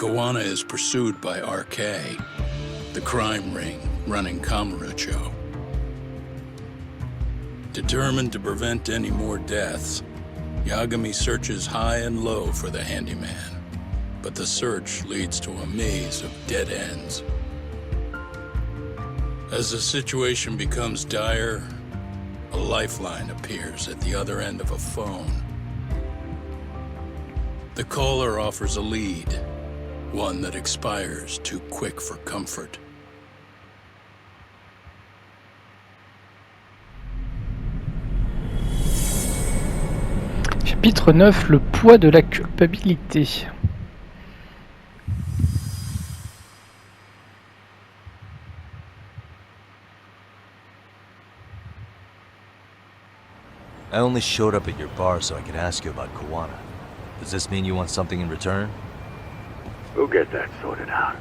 Kuwana is pursued by RK, the crime ring running Kamurocho. Determined to prevent any more deaths, Yagami searches high and low for the handyman, but the search leads to a maze of dead ends. As the situation becomes dire, a lifeline appears at the other end of a phone. The caller offers a lead, one that expires too quick for comfort. Chapitre 9, le poids de la culpabilité. I only showed up at your bar so I could ask you about Kuwana. Does this mean you want something in return? We'll get that sorted out,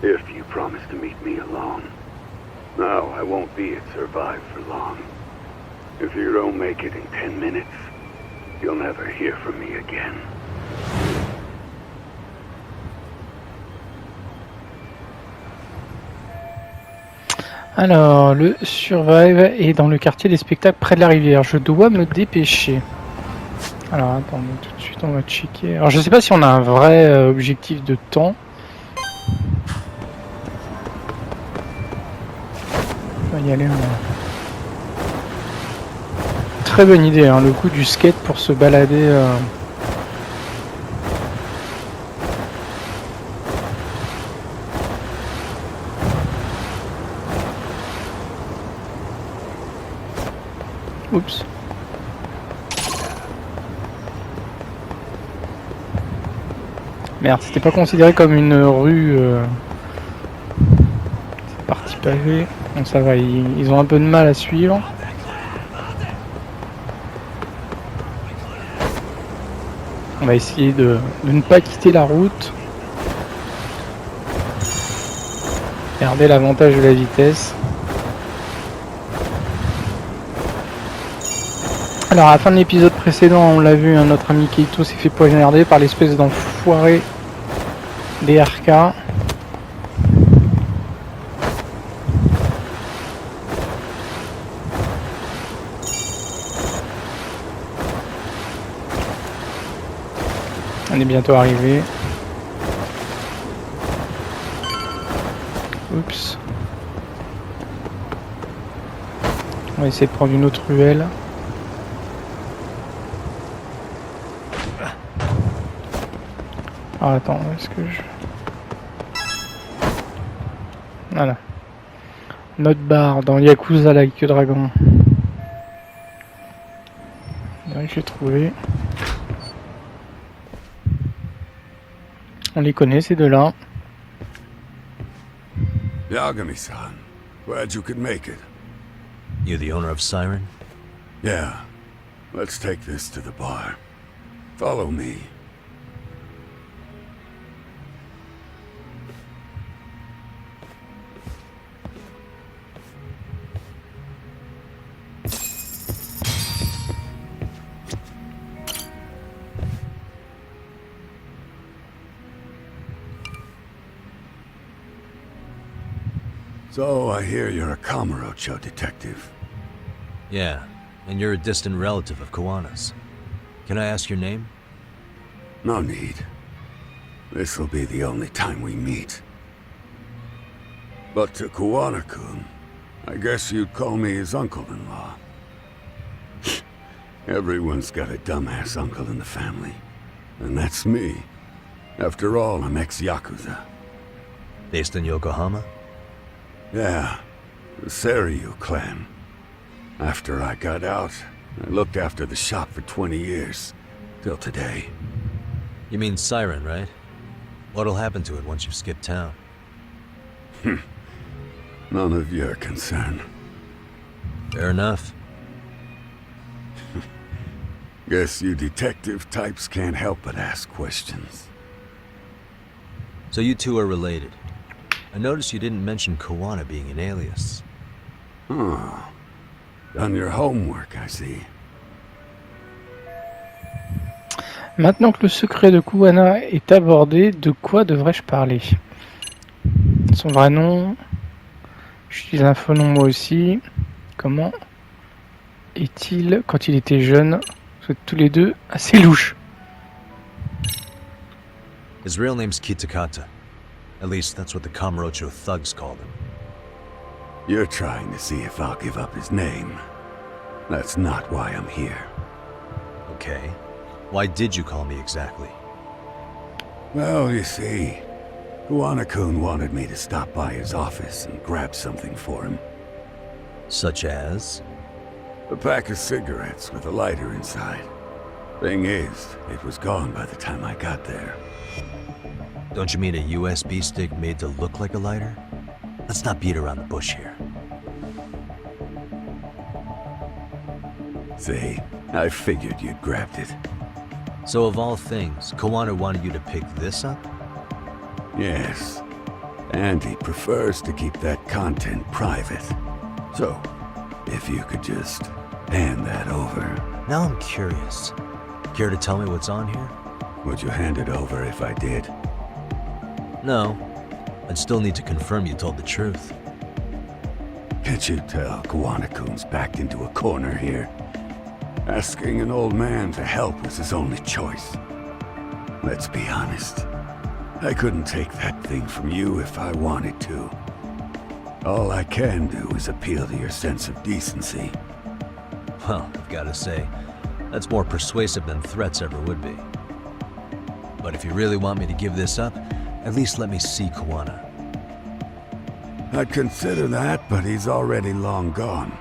if you promise to meet me alone. No, I won't be at Survive for long. If you don't make it in 10 minutes, you'll never hear from me again. Alors, le Survive est dans le quartier des spectacles près de la rivière. Je dois me dépêcher. Alors, attendez, tout de suite, on va checker. Alors, je sais pas si on a un vrai objectif de temps. On va y aller. Très bonne idée, hein, le coup du skate pour se balader. Oups. Merde, c'était pas considéré comme une rue. C'est parti pavé. Donc ça va, ils ont un peu de mal à suivre. On va essayer de ne pas quitter la route. Garder l'avantage de la vitesse. Alors à la fin de l'épisode précédent, on l'a vu, notre ami Keito s'est fait poignarder par l'espèce d'enfoiré des RK. On est bientôt arrivé. Oups. On va essayer de prendre une autre ruelle. Ah, attends, est-ce que je... Voilà. Notre barre dans Yakuza Like Dragon. Ouais, j'ai trouvé. On les connaît ces deux-là. Yagami-san, glad you could make it. You the owner of Siren? Yeah, let's take this to the bar. Follow me. So, I hear you're a Kamurocho detective. Yeah, and you're a distant relative of Kuwana's. Can I ask your name? No need. This'll be the only time we meet. But to Kuwana-kun, I guess you'd call me his uncle-in-law. Everyone's got a dumbass uncle in the family. And that's me. After all, I'm ex-Yakuza. Based in Yokohama? Yeah, the Seiryu clan. After I got out, I looked after the shop for 20 years. Till today. You mean Siren, right? What'll happen to it once you skip town? None of your concern. Fair enough. Guess you detective types can't help but ask questions. So you two are related. I noticed you didn't mention Kuwana being an alias. Oh. Done your homework, I see. Maintenant que le secret de Kuwana est abordé, de quoi devrais-je parler? Son vrai nom. J'utilise un faux nom moi aussi. Comment est-il quand il était jeune? Vous êtes tous les deux assez louches. His real name's Kitakata. At least that's what the Kamurocho thugs called him. You're trying to see if I'll give up his name. That's not why I'm here. Okay. Why did you call me exactly? Well, you see, Kuwana-kun wanted me to stop by his office and grab something for him. Such as? A pack of cigarettes with a lighter inside. Thing is, it was gone by the time I got there. Don't you mean a USB stick made to look like a lighter? Let's not beat around the bush here. See, I figured you'd grabbed it. So of all things, Kuwana wanted you to pick this up? Yes. And he prefers to keep that content private. So, if you could just hand that over. Now I'm curious. Care to tell me what's on here? Would you hand it over if I did? No. I'd still need to confirm you told the truth. Can't you tell Kuwana-kun's backed into a corner here? Asking an old man to help was his only choice. Let's be honest. I couldn't take that thing from you if I wanted to. All I can do is appeal to your sense of decency. Well, I've gotta say, that's more persuasive than threats ever would be. But if you really want me to give this up, at least let me see Kuwana. I'd consider that, but he's already long gone.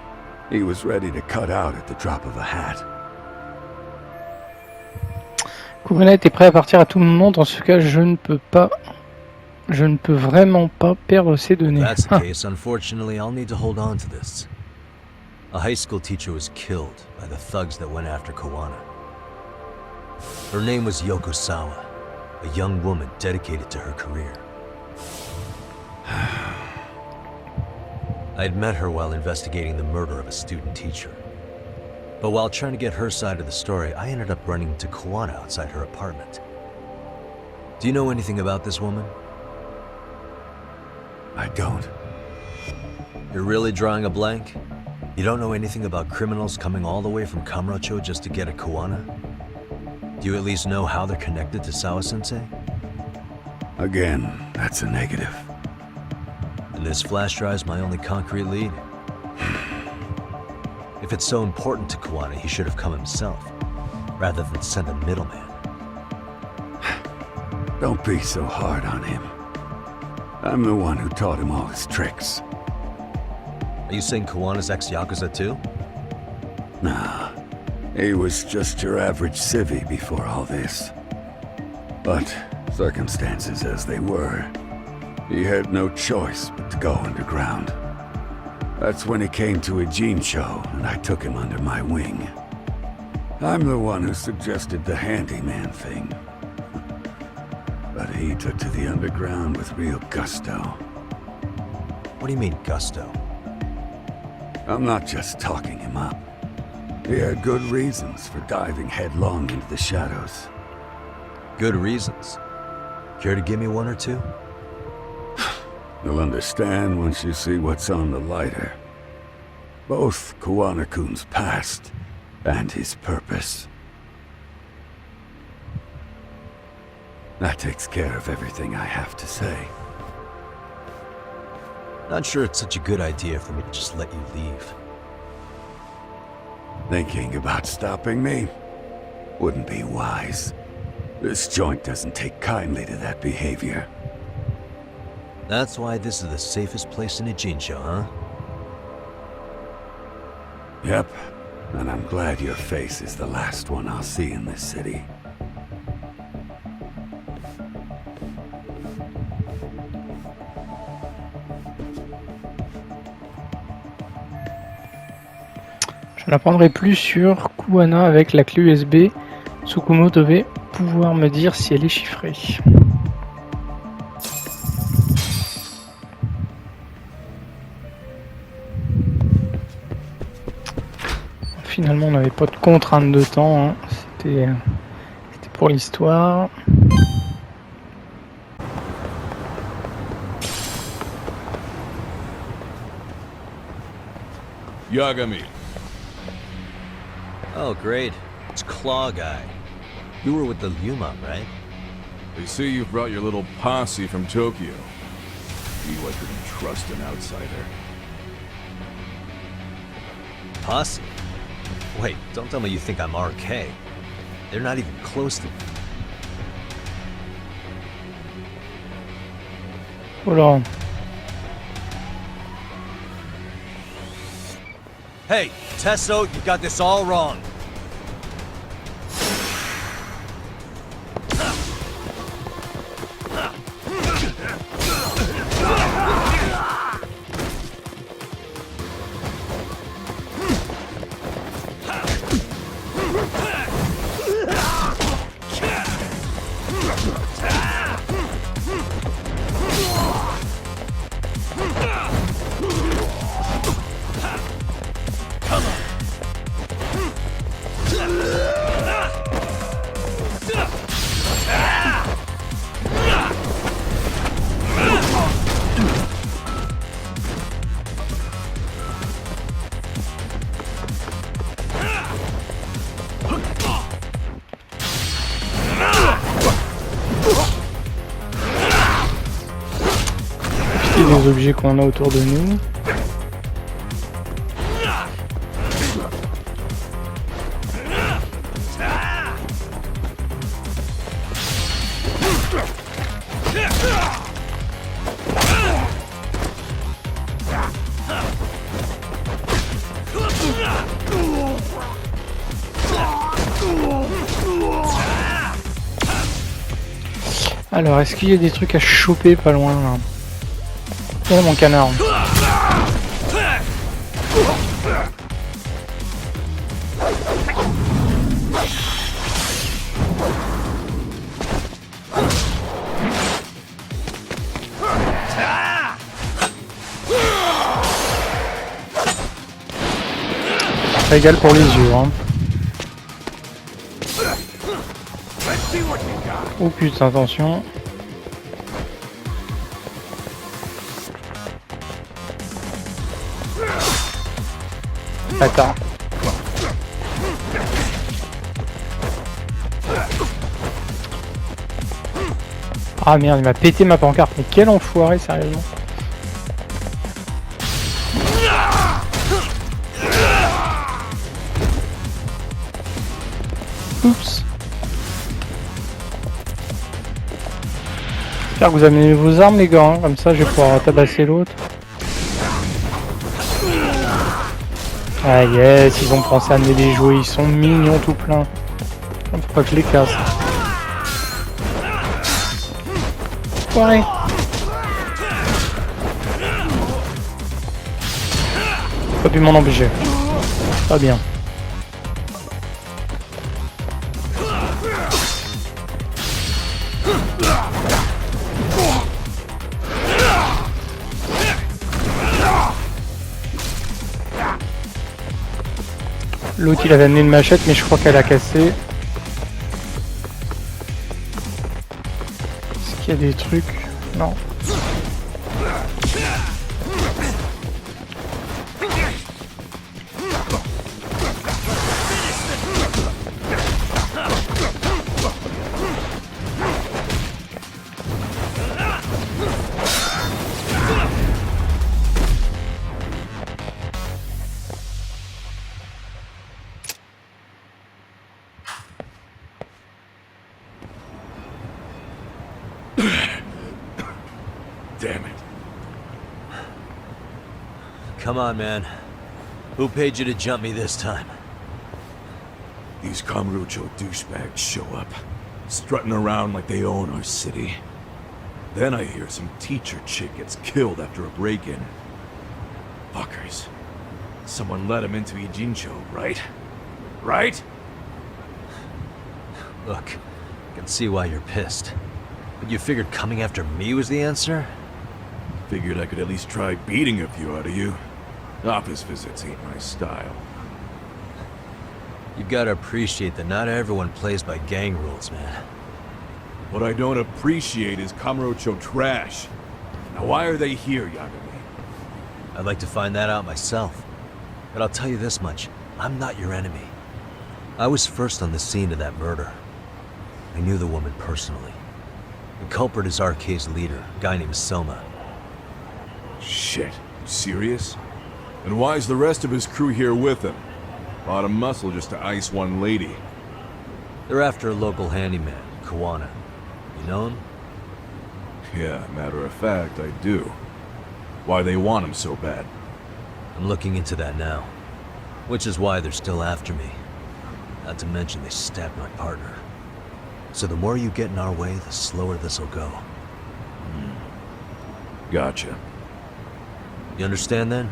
He was ready to cut out at the drop of a hat. Kuwana était prêt à partir à tout moment. Dans ce cas, je ne peux vraiment pas perdre ces données. If that's the case, unfortunately, I'll need to hold on to this. A high school teacher was killed by the thugs that went after Kuwana. Her name was Yoko Sawa, a young woman dedicated to her career. I'd met her while investigating the murder of a student teacher. But while trying to get her side of the story, I ended up running into Kuwana outside her apartment. Do you know anything about this woman? I don't. You're really drawing a blank? You don't know anything about criminals coming all the way from Kamurocho just to get at Kuwana? Do you at least know how they're connected to Sawa-sensei? Again, that's a negative. And this flash drive's my only concrete lead. If it's so important to Kuwana, he should have come himself, rather than send a middleman. Don't be so hard on him. I'm the one who taught him all his tricks. Are you saying Kuwana's ex-Yakuza too? Nah, he was just your average civvy before all this. But, circumstances as they were, he had no choice but to go underground. That's when he came to a Jinsho, and I took him under my wing. I'm the one who suggested the handyman thing. But he took to the underground with real gusto. What do you mean, gusto? I'm not just talking him up. He had good reasons for diving headlong into the shadows. Good reasons. Care to give me one or two? You'll understand once you see what's on the lighter. Both Kuwana-kun's past and his purpose. That takes care of everything I have to say. Not sure it's such a good idea for me to just let you leave. Thinking about stopping me wouldn't be wise. This joint doesn't take kindly to that behavior. That's why this is the safest place in a Jinsho, huh? Yep, and I'm glad your face is the last one I'll see in this city. Je n'apprendrai plus sur Kuwana avec la clé USB. Tsukumo devait pouvoir me dire si elle est chiffrée. Finalement, on n'avait pas de contrainte de temps. Hein. C'était pour l'histoire. Yagami. Oh, great. It's Claw Guy. You were with the Yuma, right? They say you've brought your little posse from Tokyo. You I couldn't trust an outsider. Posse? Wait, don't tell me you think I'm RK. They're not even close to me. Hold on. Hey, Tesso, you got this all wrong. Les objets qu'on a autour de nous. Alors, est-ce qu'il y a des trucs à choper pas loin là? Oh mon canard. Régal pour les yeux, hein. Oh putain, attention. Attends. Ah merde, il m'a pété ma pancarte, mais quel enfoiré, sérieusement. Oups. J'espère que vous amenez vos armes les gars, hein, comme ça je vais pouvoir tabasser l'autre. Ah yes, ils ont pensé à amener des jouets, ils sont mignons tout plein. Faut pas que je les casse. Ouais. Pas pu m'en empêcher. Pas bien. L'autre il avait amené une machette mais je crois qu'elle a cassé. Est-ce qu'il y a des trucs? Non. Damn it. Come on, man. Who paid you to jump me this time? These Kamurocho douchebags show up, strutting around like they own our city. Then I hear some teacher chick gets killed after a break-in. Fuckers. Someone let him into Ijincho, right? Right? Look, I can see why you're pissed. But you figured coming after me was the answer? Figured I could at least try beating a few out of you. Office visits ain't my style. You've got to appreciate that not everyone plays by gang rules, man. What I don't appreciate is Kamurocho trash. Now why are they here, Yagami? I'd like to find that out myself. But I'll tell you this much, I'm not your enemy. I was first on the scene of that murder. I knew the woman personally. The culprit is RK's leader, a guy named Soma. Shit, you serious? And why is the rest of his crew here with him? A lot of muscle just to ice one lady. They're after a local handyman, Kuwana. You know him? Yeah, matter of fact, I do. Why they want him so bad? I'm looking into that now. Which is why they're still after me. Not to mention they stabbed my partner. So the more you get in our way, the slower this'll go. Gotcha. You understand then?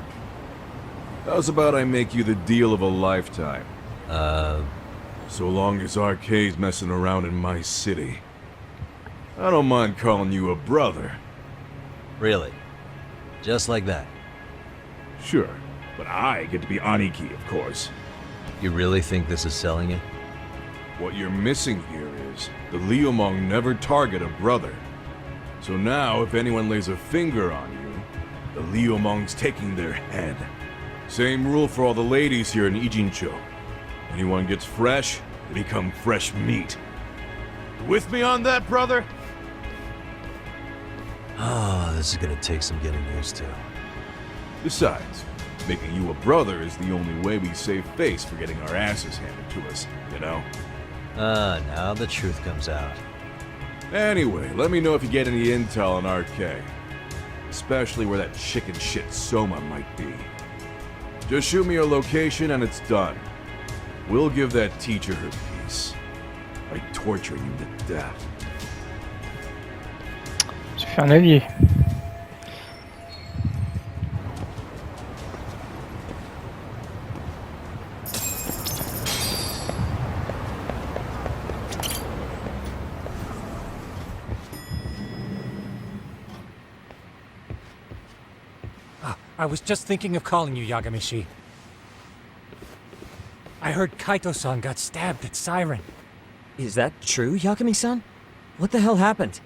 How's about I make you the deal of a lifetime? So long as RK's messing around in my city. I don't mind calling you a brother. Really? Just like that? Sure, but I get to be Aniki, of course. You really think this is selling it? What you're missing here is the Liumong never target a brother. So now, if anyone lays a finger on you, the Liumong's taking their head. Same rule for all the ladies here in Ijincho. Anyone gets fresh, they become fresh meat. With me on that, brother? Oh, this is gonna take some getting used to. Besides, making you a brother is the only way we save face for getting our asses handed to us, you know? Now the truth comes out. Anyway, let me know if you get any intel on RK. Especially where that chicken shit Soma might be. Just shoot me your location and it's done. We'll give that teacher her piece. By torturing you to death. Je fais un allié. I was just thinking of calling you, Yagami-shi. I heard Kaito-san got stabbed at Siren. Is that true, Yagami-san? What the hell happened?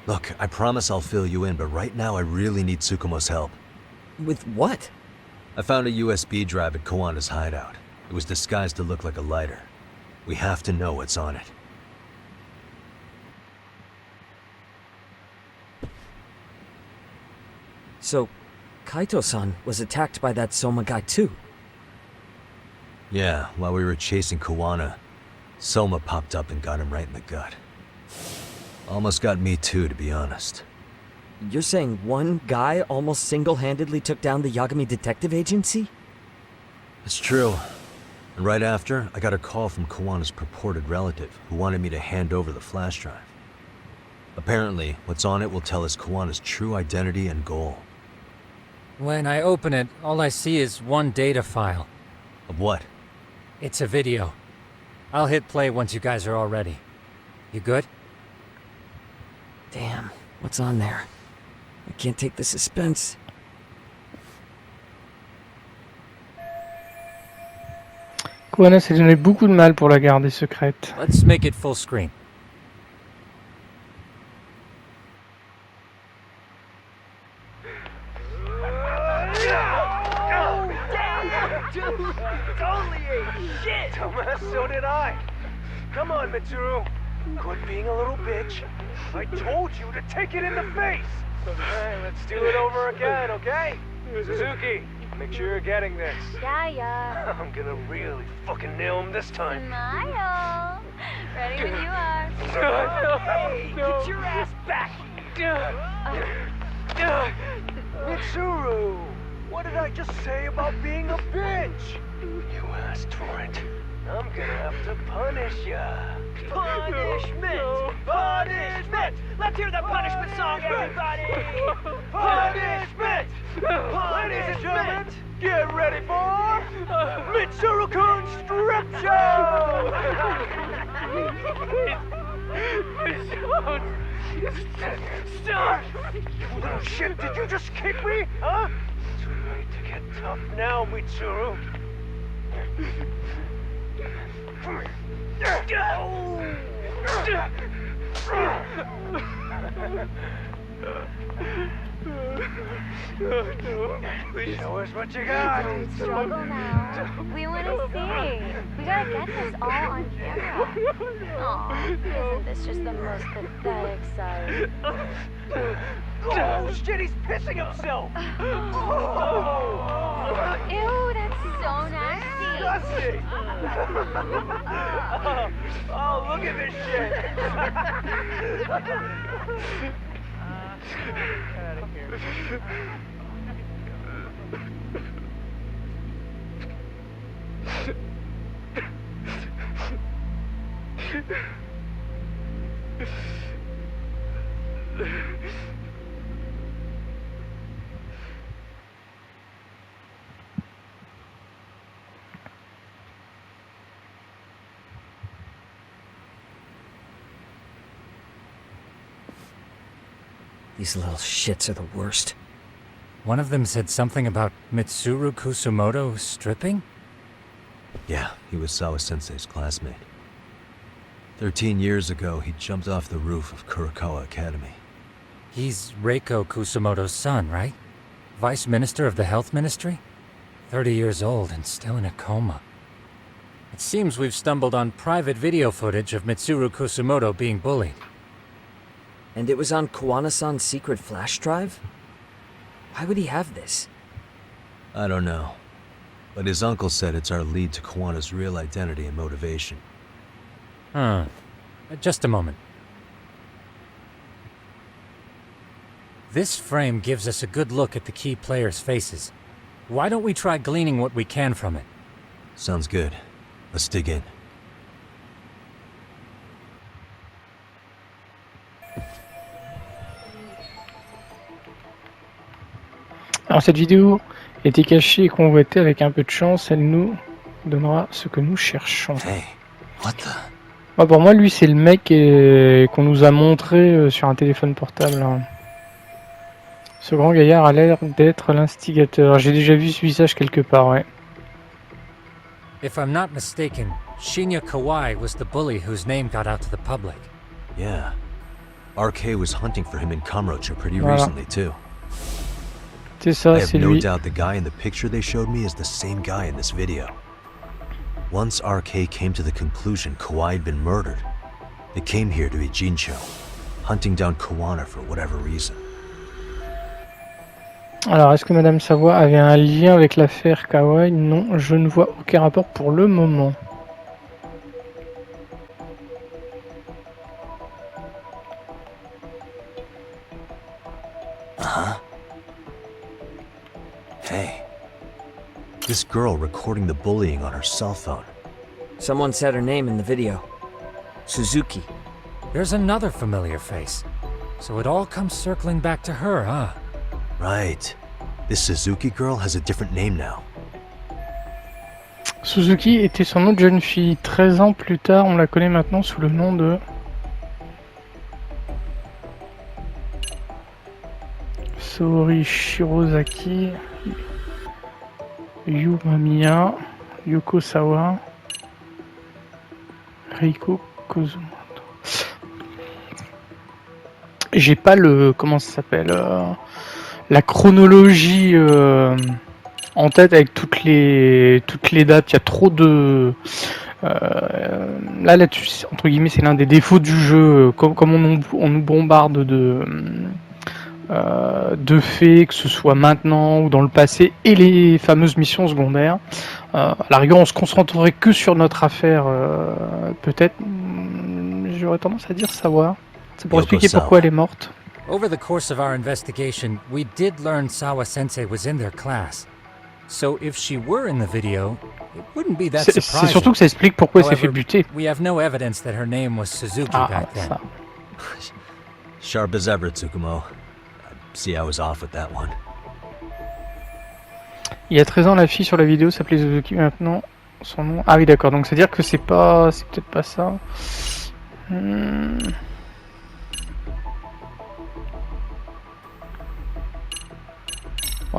Look, I promise I'll fill you in, but right now I really need Tsukumo's help. With what? I found a USB drive at Kawana's hideout. It was disguised to look like a lighter. We have to know what's on it. So, Kaito-san was attacked by that Soma guy too? Yeah, while we were chasing Kuwana, Soma popped up and got him right in the gut. Almost got me too, to be honest. You're saying one guy almost single-handedly took down the Yagami Detective Agency? It's true. And right after, I got a call from Kawana's purported relative, who wanted me to hand over the flash drive. Apparently, what's on it will tell us Kawana's true identity and goal. When I open it, all I see is one data file. Of what? It's a video. I'll hit play once you guys are all ready. You good? Damn, what's on there? I can't take the suspense. Kuwana s'est donné beaucoup de mal pour la garder secrète. Let's make it full screen. So did I. Come on, Mitsuru. Quit being a little bitch. I told you to take it in the face. Alright, let's do it over again, okay? Suzuki, make sure you're getting this. Yeah. I'm gonna really fucking nail him this time. Smile. Ready when you are. Hey, get your ass back here. Mitsuru, what did I just say about being a bitch? You asked for it. I'm gonna have to punish ya. Punishment! Punishment! Let's hear the punishment song, everybody! Punishment! Ladies and gentlemen, get ready for Mitsuru-kun Strip Show! Stop! You little shit, did you just kick me? Huh? Too late to get tough now, Mitsuru. Please show us what you got. Don't struggle now. We want to see. We gotta get this all on camera. Aw, isn't this just the most pathetic sight? Oh, shit, he's pissing himself. Ew, that's so nasty. Disgusting. Oh, look at this shit. Get out of here. These little shits are the worst. One of them said something about Mitsuru Kusumoto stripping? Yeah, he was Sawa-sensei's classmate. 13 years ago, he jumped off the roof of Kurokawa Academy. He's Reiko Kusumoto's son, right? Vice Minister of the Health Ministry? 30 years old and still in a coma. It seems we've stumbled on private video footage of Mitsuru Kusumoto being bullied. And it was on Kuwana-san's secret flash drive? Why would he have this? I don't know. But his uncle said it's our lead to Kawana's real identity and motivation. Huh. Just a moment. This frame gives us a good look at the key players' faces. Why don't we try gleaning what we can from it? Sounds good. Let's dig in. Alors cette vidéo était cachée et convoitée. Avec un peu de chance, elle nous donnera ce que nous cherchons. Hey, what the... Moi, pour moi, lui, c'est le mec qu'on nous a montré sur un téléphone portable. Hein. Ce grand gaillard a l'air d'être l'instigateur. J'ai déjà vu ce visage quelque part, ouais. If I'm not mistaken, Shinya Kawai was the bully whose name got out to the public. Yeah. RK was hunting for him in Kamurocho pretty recently, too. C'est ça, I have c'est no lui. doubt the guy in the picture they showed me is the same guy in this video. Once RK came to the conclusion Kawai had been murdered, they came here to Ijincho, hunting down Kuwana for whatever reason. Alors, est-ce que Madame Savoie avait un lien avec l'affaire Kawai? Non, je ne vois aucun rapport pour le moment. Uh-huh. Hey. This girl recording the bullying on her cell phone. Someone said her name in the video. Suzuki. There's another familiar face. So it all comes circling back to her, huh? Right. This Suzuki girl has a different name now. Suzuki était son nom de jeune fille. 13 ans plus tard, on la connaît maintenant sous le nom de... Saori Shirozaki, Yui Mamiya, Yoko Sawa, Reiko Kozumoto. J'ai pas le... comment ça s'appelle la chronologie en tête avec toutes les dates. Il y a trop de... là-dessus, entre guillemets, c'est l'un des défauts du jeu. Comme on nous bombarde de faits, que ce soit maintenant ou dans le passé, et les fameuses missions secondaires. À la rigueur, on se concentrerait que sur notre affaire, peut-être. J'aurais tendance à dire savoir. C'est pour expliquer pourquoi elle est morte. Over the course of our investigation, we did learn Sawa-sensei was in their class. So if she were in the video, it wouldn't be that surprising. C'est surtout que ça explique pourquoi elle s'est fait buter. We have no evidence that her name was Suzuki back then. Ça. Sharp as ever, Tsukumo. See, I was off with that one. Il y a 13 ans, la fille sur la vidéo s'appelait Suzuki. Maintenant, son nom... Ah oui, d'accord. Donc, c'est-à-dire que c'est pas... C'est peut-être pas ça. De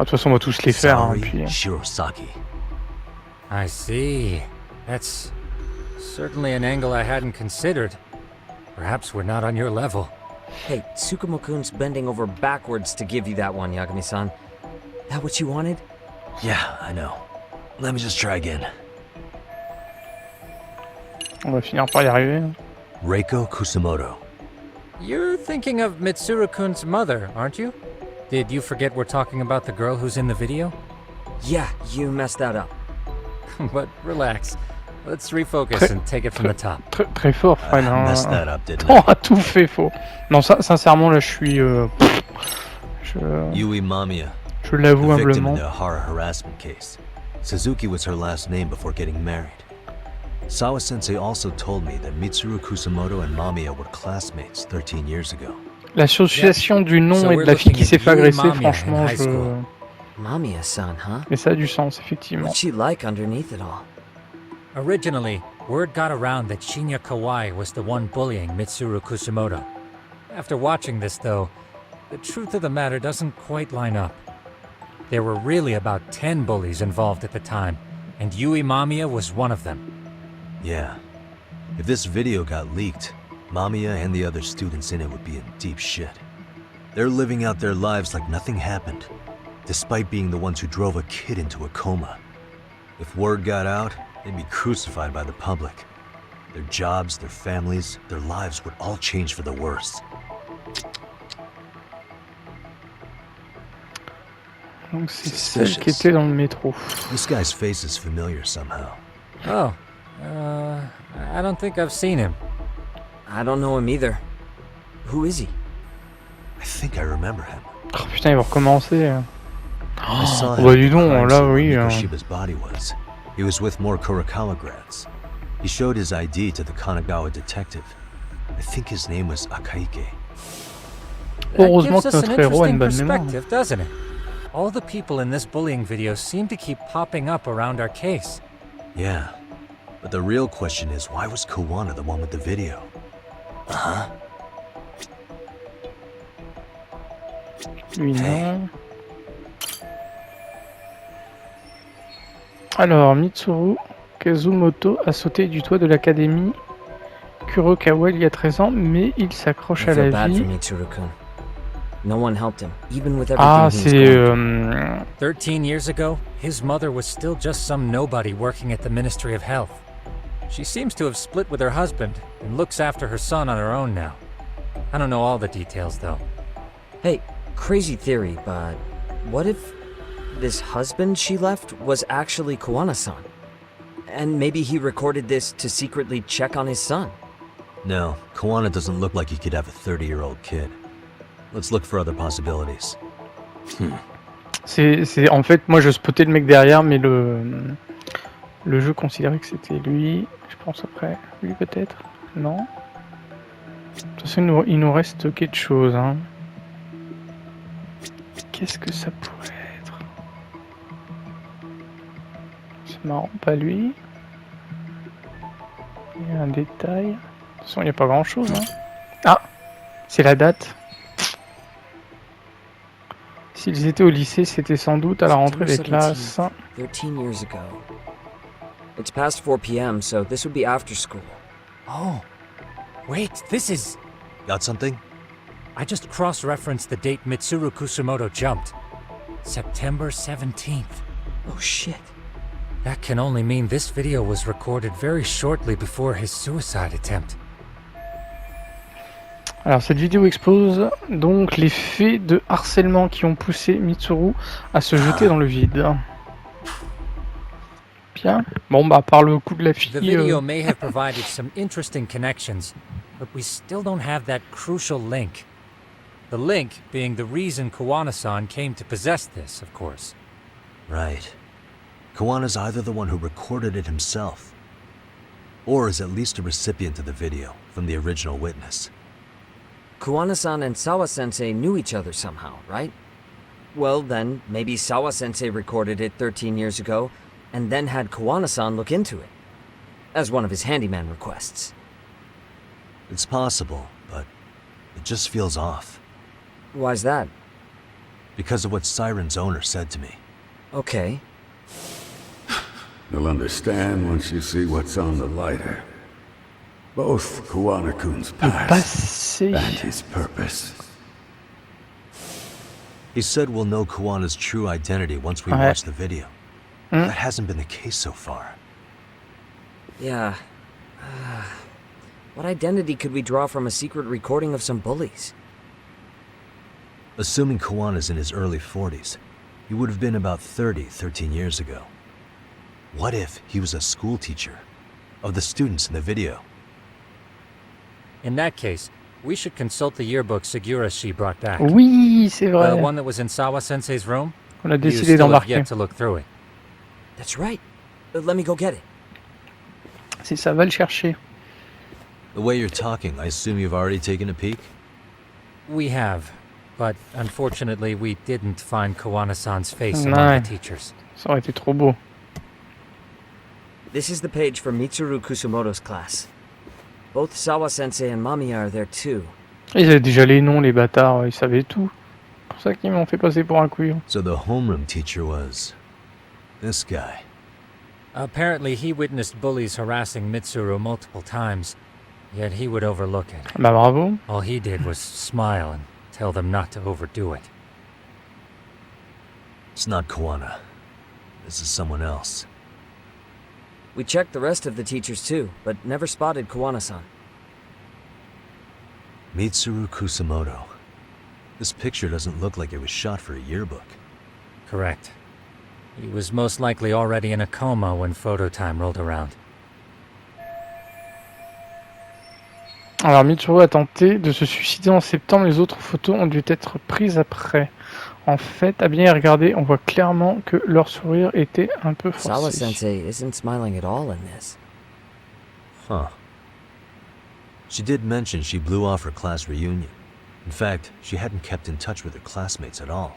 toute façon, on va tous les faire. Hein, puis... Shirosaki. I see. That's Certainly an angle I hadn't considered. Perhaps we're not on your level. Hey, Tsukumo-kun's bending over backwards to give you that one, Yagami-san. That what you wanted? Yeah, I know. Let me just try again. On va finir par y arriver. Reiko Kusumoto. You're thinking of Mitsuru-kun's mother, aren't you? Did you forget we're talking about the girl who's in the video? Yeah, you messed that up. But relax. Let's refocus and take it from the top. Très fort, Fred. I Hein. messed that up, didn't On I? a tout fait faux. Non, ça, sincèrement, là, je suis... Yui Mamiya. Je l'avoue The victim in humblement. the horror harassment case. Suzuki was her last name before getting married. Sawa-sensei also told me that Mitsuru Kusumoto and Mamiya were classmates 13 years ago. L'association du nom So et de we're la fille qui looking s'est at fait Yui agresser, Mamiya in franchement, high school. Mamiya-san, huh? Mais ça a du sens, effectivement. What's she like underneath it all? Originally, word got around that Shinya Kawai was the one bullying Mitsuru Kusumoto. After watching this, though, the truth of the matter doesn't quite line up. There were really about 10 bullies involved at the time, and Yui Mamiya was one of them. Yeah. If this video got leaked, Mamiya and the other students in it would be in deep shit. They're living out their lives like nothing happened, despite being the ones who drove a kid into a coma. If word got out, they'd be crucified by the public. Their jobs, their families, their lives would all change for the worse. Donc c'est celle qui était dans le métro. This guy's face is familiar somehow. Oh, I don't think I've seen him. I don't know him either. Who is he? I think I remember him. Oh putain, ils vont recommencer. I saw him Bah at dis the donc, crime là scene where oui. Mikoshiba's body was. He was with more Kurokawa grads. He showed his ID to the Kanagawa detective. I think his name was Akaike. That Heureusement gives que us an notre héros a interesting une bonne mémoire. perspective, doesn't it? All the people in this bullying video seem to keep popping up around our case. Yeah. But the real question is, why was Kuwana the one with the video? Uh-huh. Lui non. Alors, Mitsuru Kazumoto a sauté du toit de l'académie Kurokawa il y a 13 ans, mais il s'accroche I à feel la bad for vie. Mitsuru-kun. No one helped him, even with Ah, everything he was c'est... going through. 13 years ago, his mother was still just some nobody working at the Ministry of Health. She seems to have split with her husband and looks after her son on her own now. I don't know all the details, though. Hey, crazy theory, but what if this husband she left was actually Kuwana-san? And maybe he recorded this to secretly check on his son? No, Kuwana doesn't look like he could have a 30-year-old kid. Let's look for other possibilities. C'est en fait, moi je spottais le mec derrière, mais le jeu considérait que c'était lui. Je pense après, lui peut-être. Non. De toute façon, il nous reste quelque chose. Hein. Qu'est-ce que ça pourrait être? C'est marrant, pas lui. Il y a un détail. De toute façon, il n'y a pas grand-chose. Hein. Ah, c'est la date. S'ils étaient au lycée, c'était sans doute à la rentrée des classes. 13 years ago. It's past 4 p.m., so this would be after school. Oh, wait, this is... Got something? I just cross-referenced the date Mitsuru Kusumoto jumped. September 17th. Oh shit. That can only mean this video was recorded very shortly before his suicide attempt. Alors cette vidéo expose donc les faits de harcèlement qui ont poussé Mitsuru à se jeter dans le vide. Bien. Bon bah par le coup de la The fille... video may have provided some interesting connections, but we still don't have that crucial link. The link being the reason Kuwana-san came to possess this, of course. Right. Kawana's either the one who recorded it himself, or is at least a recipient of the video from the original witness. Kuwana-san and Sawa-sensei knew each other somehow, right? Well then, maybe Sawa-sensei recorded it 13 years ago, and then had Kuwana-san look into it, as one of his handyman requests. It's possible, but it just feels off. Why's that? Because of what Siren's owner said to me. Okay. You'll understand once you see what's on the lighter. Both Kuwana-kun's past Passé. and his purpose. He said we'll know Kawana's true identity once we Ouais. watch the video. That hasn't been the case so far. Yeah. What identity could we draw from a secret recording of some bullies? Assuming Kawana's in his early 40s, he would have been about 13 years ago. What if he was a school teacher of the students in the video? In that case, we should consult the yearbook Segurashi brought back. Oui, c'est The vrai. one that was in Sawa-sensei's room? On a You décidé still have d'embarquer. yet to look through it. That's right. Let me go get it. C'est ça, va le chercher. The way you're talking, I assume you've already taken a peek? We have, but unfortunately we didn't find Kawana-san's face Ouais. among the teachers. Ça aurait été trop beau. This is the page from Mitsuru Kusumoto's class. Both Sawa-sensei and Mamiya are there too. Ils avaient déjà les noms, les bâtards, ils savaient tout. C'est pour ça qu'ils m'ont fait passer pour un couillon. So the homeroom teacher was this guy. Apparently he witnessed bullies harassing Mitsuru multiple times, yet he would overlook it. Bah bravo. All he did was smile and tell them not to overdo it. It's not Kuwana. This is someone else. We checked the rest of the teachers too, but never spotted Kuwana-san. Mitsuru Kusumoto. This picture doesn't look like it was shot for a yearbook. Correct. He was most likely already in a coma when photo time rolled around. Alors Mitsuru a tenté de se suicider en septembre, les autres photos ont dû être prises après. En fait, à bien y regarder, on voit clairement que leur sourire était un peu forcé. Sawa-sensei isn't smiling at all in this. Huh. She did mention she blew off her class reunion. In fact, she hadn't kept in touch with her classmates at all.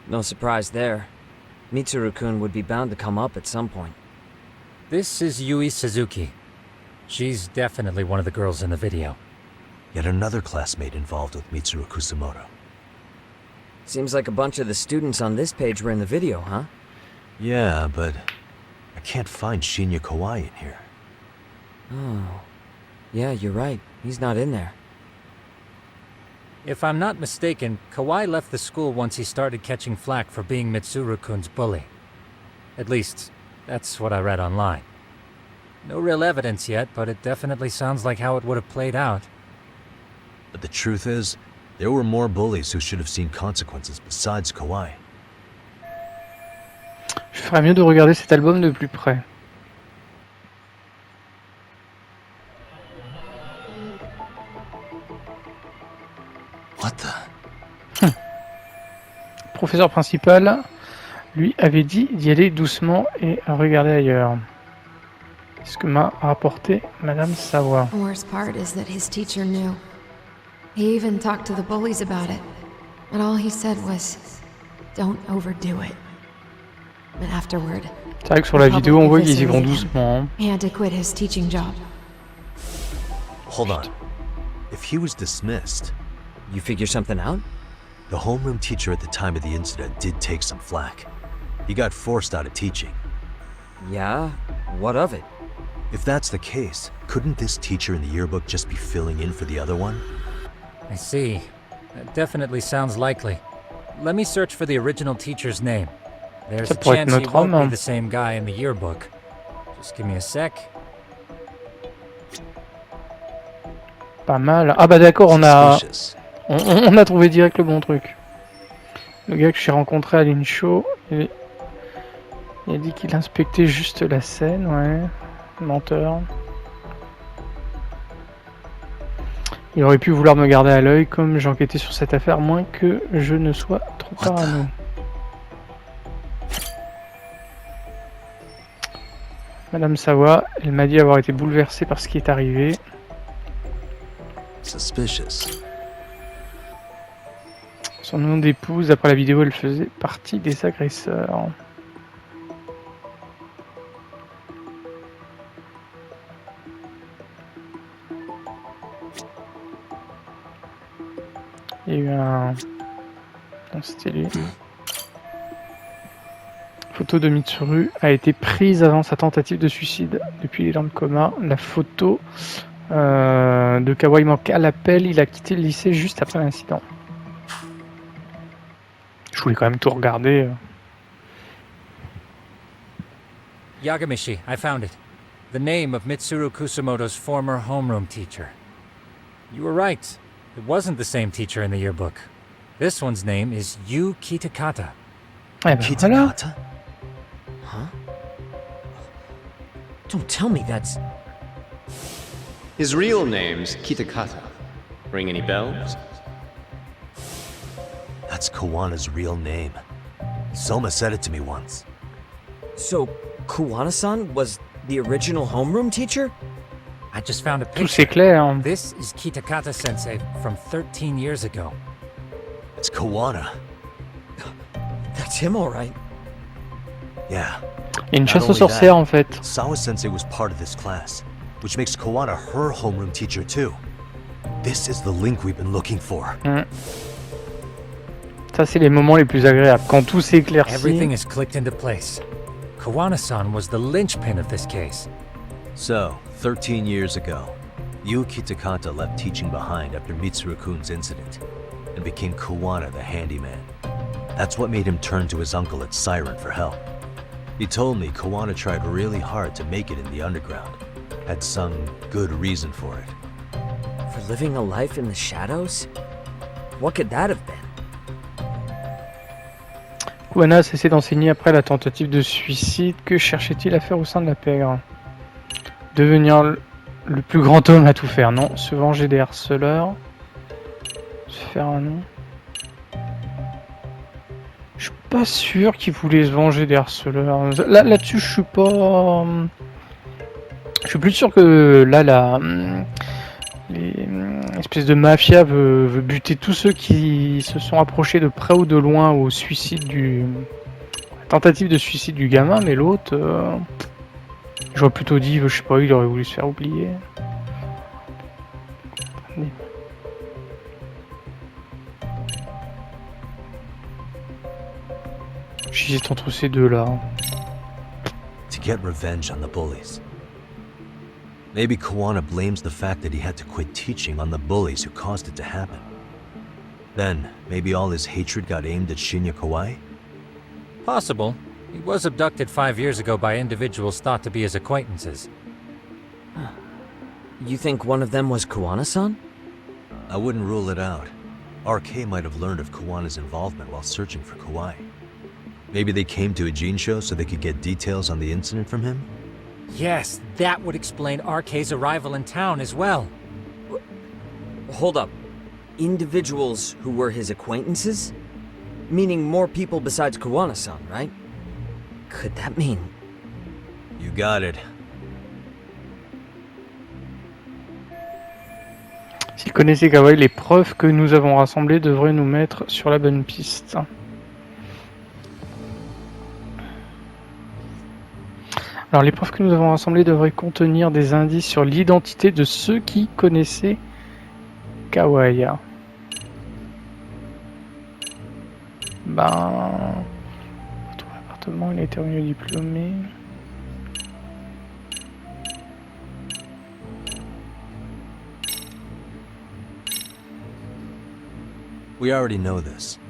No surprise there. Mitsuru-kun would be bound to come up at some point. This is Yui Suzuki. She's definitely one of the girls in the video. Yet another classmate involved with Mitsuru Kusumoto. Seems like a bunch of the students on this page were in the video, huh? Yeah, but I can't find Shinya Kawai in here. Oh. Yeah, you're right. He's not in there. If I'm not mistaken, Kawai left the school once he started catching flack for being Mitsuru-kun's bully. At least, that's what I read online. No real evidence yet, but it definitely sounds like how it would have played out. But the truth is, there were more bullies who should have seen consequences besides Kawai. Je ferais mieux de regarder cet album de plus près. What the? Le professeur principal lui avait dit d'y aller doucement et regarder ailleurs. C'est ce que m'a rapporté Madame Sawa. The worst part is that his teacher knew. He even talked to the bullies about it. But all he said was, don't overdo it. But afterward, C'est vrai que sur la vidéo, on voit qu'ils y vont doucement. Hein. he had to quit his teaching job. Hold on. If he was dismissed, You figure something out? the homeroom teacher at the time of the incident did take some flack. He got forced out of teaching. Yeah? What of it? If that's the case, couldn't this teacher in the yearbook just be filling in for the other one? I see. That definitely sounds likely. Let me search for the original teacher's name. There's Ça a pourrait être chance he notre won't homme, be hein. the same guy in the yearbook. Just give me a sec. Pas mal. Ah bah d'accord, on a Suspicious. on a trouvé direct le bon truc. Le gars que j'ai rencontré à l'Incho, il a dit qu'il inspectait juste la scène, ouais. Menteur. Il aurait pu vouloir me garder à l'œil comme j'enquêtais sur cette affaire, moins que je ne sois trop What the- parano. Madame Sawa, elle m'a dit avoir été bouleversée par ce qui est arrivé. Suspicious. Son nom d'épouse, d'après la vidéo, elle faisait partie des agresseurs. Il y a eu un... Non, c'était lui. Photo de Mitsuru a été prise avant sa tentative de suicide. Depuis il est dans le coma. La photo de Kawai manque à l'appel. Il a quitté le lycée juste après l'incident. Je voulais quand même tout regarder. Yagamishi, I found it. The name of Mitsuru Kusumoto's former homeroom teacher. You were right. It wasn't the same teacher in the yearbook. This one's name is Yu Kitakata. Eh ben, voilà. Huh? Don't tell me that's... His real name's Kitakata. Ring any bells? That's Kawana's real name. Soma said it to me once. So, Kuwana-san was the original homeroom teacher? I just found a Tout c'est picture. clair. This is Kitakata-sensei from 13 years ago. It's Kuwana. That's him, all right. Yeah. Il y a une Not chasse aux only sorcières that, en fait. Sawa-sensei was part of this class, which makes Kuwana her homeroom teacher too. This is the link we've been looking for. Ça c'est les moments les plus agréables, quand tout s'éclaircit. Everything is clicked into place. Kuwana-san was the linchpin of this case. So, 13 years ago, Yu Kitakata left teaching behind after Mitsuru-kun's incident, and became Kuwana the handyman. That's what made him turn to his uncle at Siren for help. He told me Kuwana tried really hard to make it in the underground. Had some good reason for it. For living a life in the shadows? What could that have been? Kuwana a cessé d'enseigner après la tentative de suicide. Que cherchait-il à faire au sein de la pègre? Devenir le plus grand homme à tout faire, non. Se venger des harceleurs. Se faire un nom. Je suis pas sûr qu'il voulait se venger des harceleurs. Là-dessus, je suis pas... Je suis plus sûr que là, l'espèce de mafia veut buter tous ceux qui se sont approchés de près ou de loin au suicide la tentative de suicide du gamin, mais l'autre, j'aurais plutôt dit, je sais pas, il aurait voulu se faire oublier. J'hésite entre ces deux-là. To get revenge on the bullies. Maybe Kuwana blames the fact that he had to quit teaching on the bullies who caused it to happen. Then, maybe all his hatred got aimed at Shinya Kawai? Possible. He was abducted 5 years ago by individuals thought to be his acquaintances. You think one of them was Kuwana-san? I wouldn't rule it out. RK might have learned of Kuwana's involvement while searching for Kawai. Maybe they came to a Gene show so they could get details on the incident from him? Yes, that would explain RK's arrival in town as well. Hold up. Individuals who were his acquaintances? Meaning more people besides Kuwana-san, right? Could that mean... You got it. S'il connaissait Kawai, les preuves que nous avons rassemblées devraient nous mettre sur la bonne piste. Alors, les preuves que nous avons rassemblées devraient contenir des indices sur l'identité de ceux qui connaissaient Kawai. Retrouver l'appartement, il a été remis au diplômé. We already know this.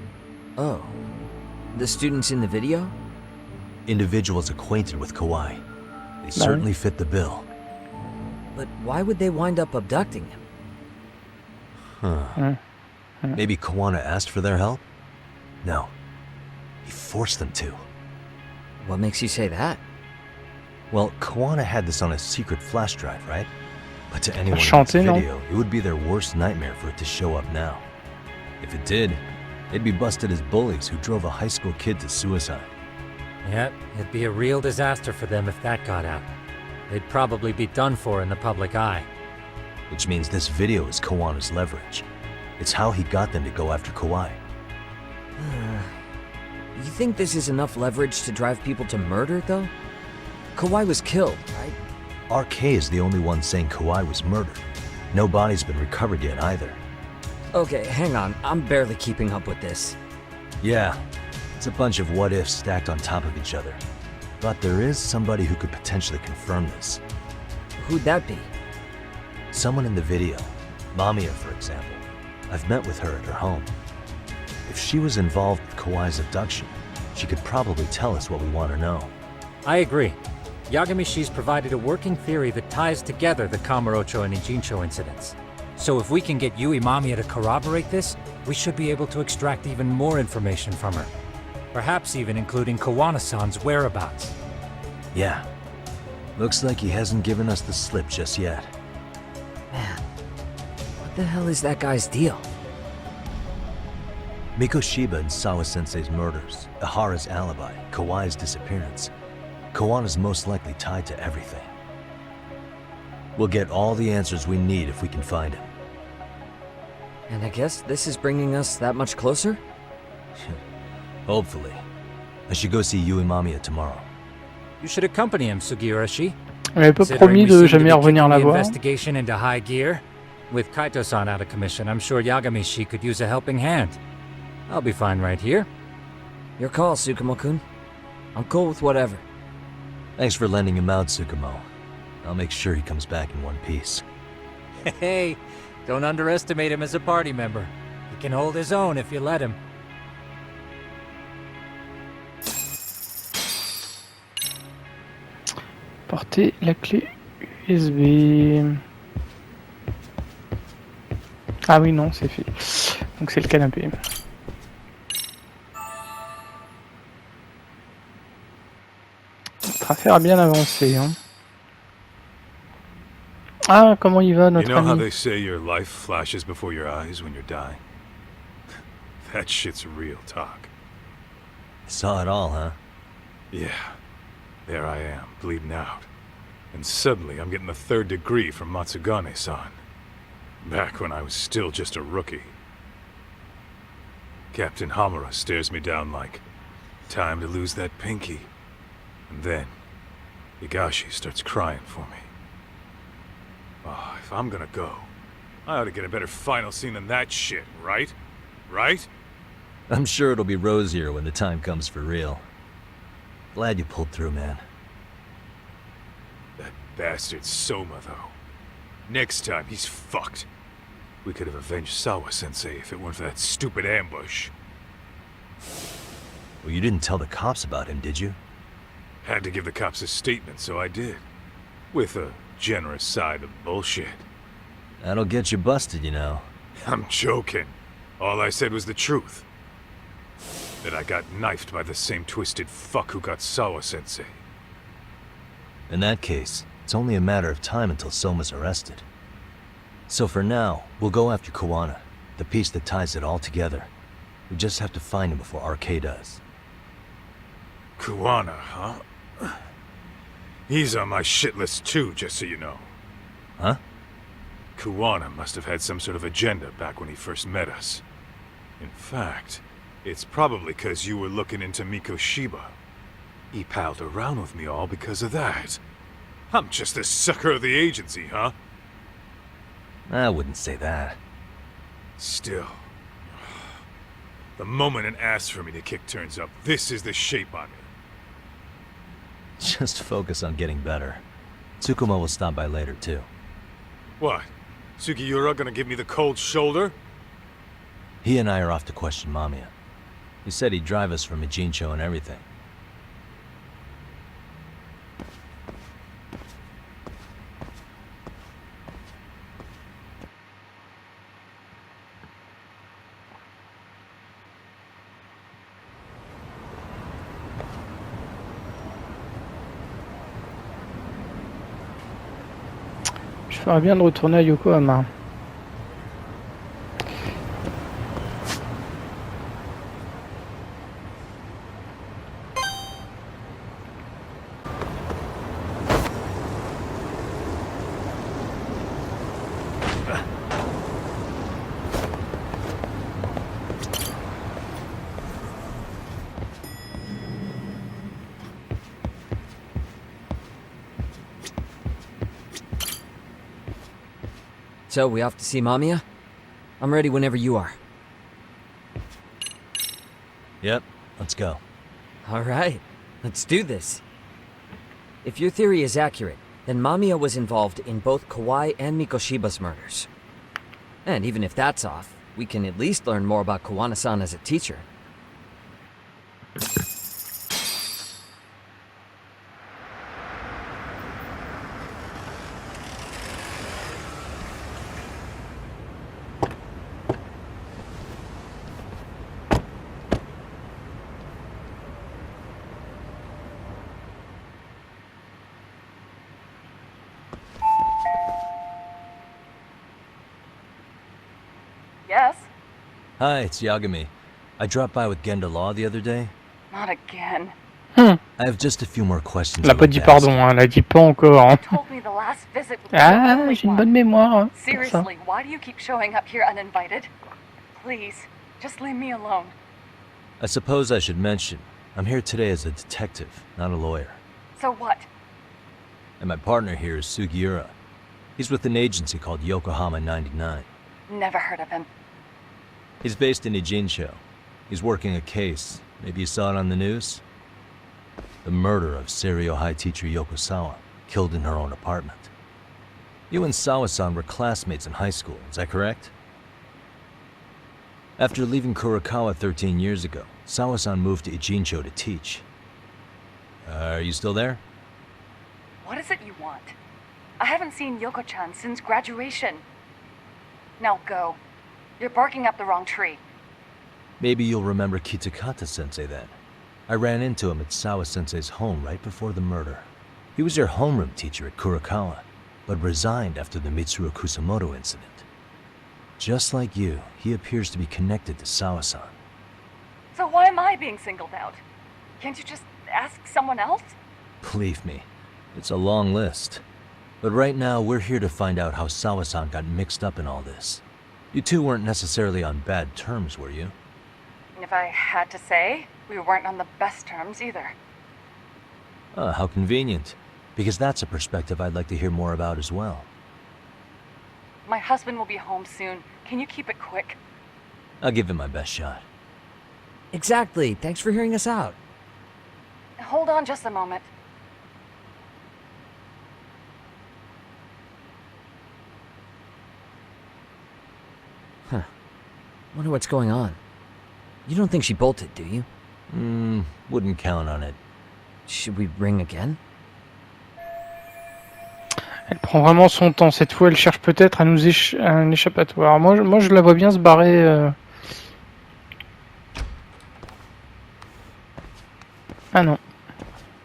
Oh. The students in the video? Individuals acquainted with Kawai. They certainly fit the bill. But why would they wind up abducting him? Maybe Kuwana asked for their help? No. He forced them to. What makes you say that? Well, Kuwana had this on a secret flash drive, right? But to anyone in this Chanté, non? video, it would be their worst nightmare for it to show up now. If it did, they'd be busted as bullies who drove a high school kid to suicide. Yep, it'd be a real disaster for them if that got out. They'd probably be done for in the public eye. Which means this video is Kawana's leverage. It's how he got them to go after Kawai. You think this is enough leverage to drive people to murder, though? Kawai was killed, right? RK is the only one saying Kawai was murdered. No body's been recovered yet either. Okay, hang on. I'm barely keeping up with this. Yeah, It's a bunch of what-ifs stacked on top of each other. But there is somebody who could potentially confirm this. Who'd that be? Someone in the video. Mamiya, for example. I've met with her at her home. If she was involved with Kawai's abduction, she could probably tell us what we want to know. I agree. Yagamishi's provided a working theory that ties together the Kamurocho and Ijincho incidents. So if we can get Yui Mamiya to corroborate this, we should be able to extract even more information from her. Perhaps even including Kuwana-san's whereabouts. Yeah. Looks like he hasn't given us the slip just yet. Man, what the hell is that guy's deal? Mikoshiba and Sawa-sensei's murders, Ihara's alibi, Kawai's disappearance. Kawana's most likely tied to everything. We'll get all the answers we need if we can find him. And I guess this is bringing us that much closer? Hopefully. I should go see Yui Mamiya tomorrow. You should accompany him, Sugiurashi. On m'avait pas promis de jamais revenir la voir. Investigation into high gear. With Kaito-san out of commission, I'm sure Yagamishi could use a helping hand. I'll be fine right here. Your call, Tsukumo-kun. I'm cool with whatever. Thanks for lending him out, Tsukumo. I'll make sure he comes back in one piece. Hey, don't underestimate him as a party member. He can hold his own if you let him. Porter la clé USB. Ah oui, non, c'est fait. Donc c'est le canapé. Notre affaire a bien avancé. Hein. Ah, comment il va, notre You know how ami? they say your life flashes before your eyes when you're dying? That shit's real talk. Saw it all, huh? Yeah. There I am, bleeding out. And suddenly I'm getting the 3rd degree from Matsugane-san. Back when I was still just a rookie. Captain Hamura stares me down like, time to lose that pinky. And then, Higashi starts crying for me. Oh, if I'm gonna go, I ought to get a better final scene than that shit, right? Right? I'm sure it'll be rosier when the time comes for real. Glad you pulled through, man. That bastard Soma, though. Next time, he's fucked. We could have avenged Sawa-sensei if it weren't for that stupid ambush. Well, you didn't tell the cops about him, did you? Had to give the cops a statement, so I did. With a generous side of bullshit. That'll get you busted, you know. I'm joking. All I said was the truth. That I got knifed by the same twisted fuck who got Sawa-sensei. In that case, it's only a matter of time until Soma's arrested. So for now, we'll go after Kuwana, the piece that ties it all together. We just have to find him before RK does. Kuwana, huh? He's on my shit list too, just so you know. Huh? Kuwana must have had some sort of agenda back when he first met us. In fact, it's probably because you were looking into Mikoshiba. He palled around with me all because of that. I'm just a sucker of the agency, huh? I wouldn't say that. Still. The moment an ass for me to kick turns up, this is the shape I'm in. Just focus on getting better. Tsukumo will stop by later, too. What? Sugiura gonna give me the cold shoulder? He and I are off to question Mamiya. He said he'd drive us from Ijincho and everything. Je ferais bien de retourner à Yokohama. So, we off to see Mamiya? I'm ready whenever you are. Yep, Let's go. Alright, let's do this. If your theory is accurate, then Mamiya was involved in both Kawai and Mikoshiba's murders. And even if that's off, we can at least learn more about Kuwana-san as a teacher. Yes? Hi, it's Yagami. I dropped by with Genda Law the other day. Not again. I have just a few more questions. Elle a pas dit pardon, hein, elle a dit pas encore. Hein. Told me the last visit was the Ah, only j'ai une one. bonne mémoire. Hein, pour ça. Seriously, why do you keep showing up here uninvited? Please, just leave me alone. I suppose I should mention, I'm here today as a detective, not a lawyer. So what? And my partner here is Sugiura. He's with an agency called Yokohama 99. Never heard of him. He's based in Ijincho. He's working a case. Maybe you saw it on the news? The murder of Seiryo High teacher Yoko Sawa, killed in her own apartment. You and Sawa-san were classmates in high school, is that correct? After leaving Kurakawa 13 years ago, Sawa-san moved to Ijincho to teach. Are you still there? What is it you want? I haven't seen Yoko-chan since graduation. Now go. You're barking up the wrong tree. Maybe you'll remember Kitakata-sensei then. I ran into him at Sawa-sensei's home right before the murder. He was your homeroom teacher at Kurakawa, but resigned after the Mitsuru Kusamoto incident. Just like you, he appears to be connected to Sawa-san. So why am I being singled out? Can't you just ask someone else? Believe me, it's a long list. But right now, we're here to find out how Sawa-san got mixed up in all this. You two weren't necessarily on bad terms, were you? If I had to say, we weren't on the best terms either. How convenient. Because that's a perspective I'd like to hear more about as well. My husband will be home soon. Can you keep it quick? I'll give it my best shot. Exactly. Thanks for hearing us out. Hold on just a moment. Huh. Wonder what's going on. You don't think she bolted, do you? Wouldn't count on it. Should we ring again? Elle prend vraiment son temps. Cette fois, elle cherche peut-être à nous un échappatoire. Moi, je la vois bien se barrer. Ah non.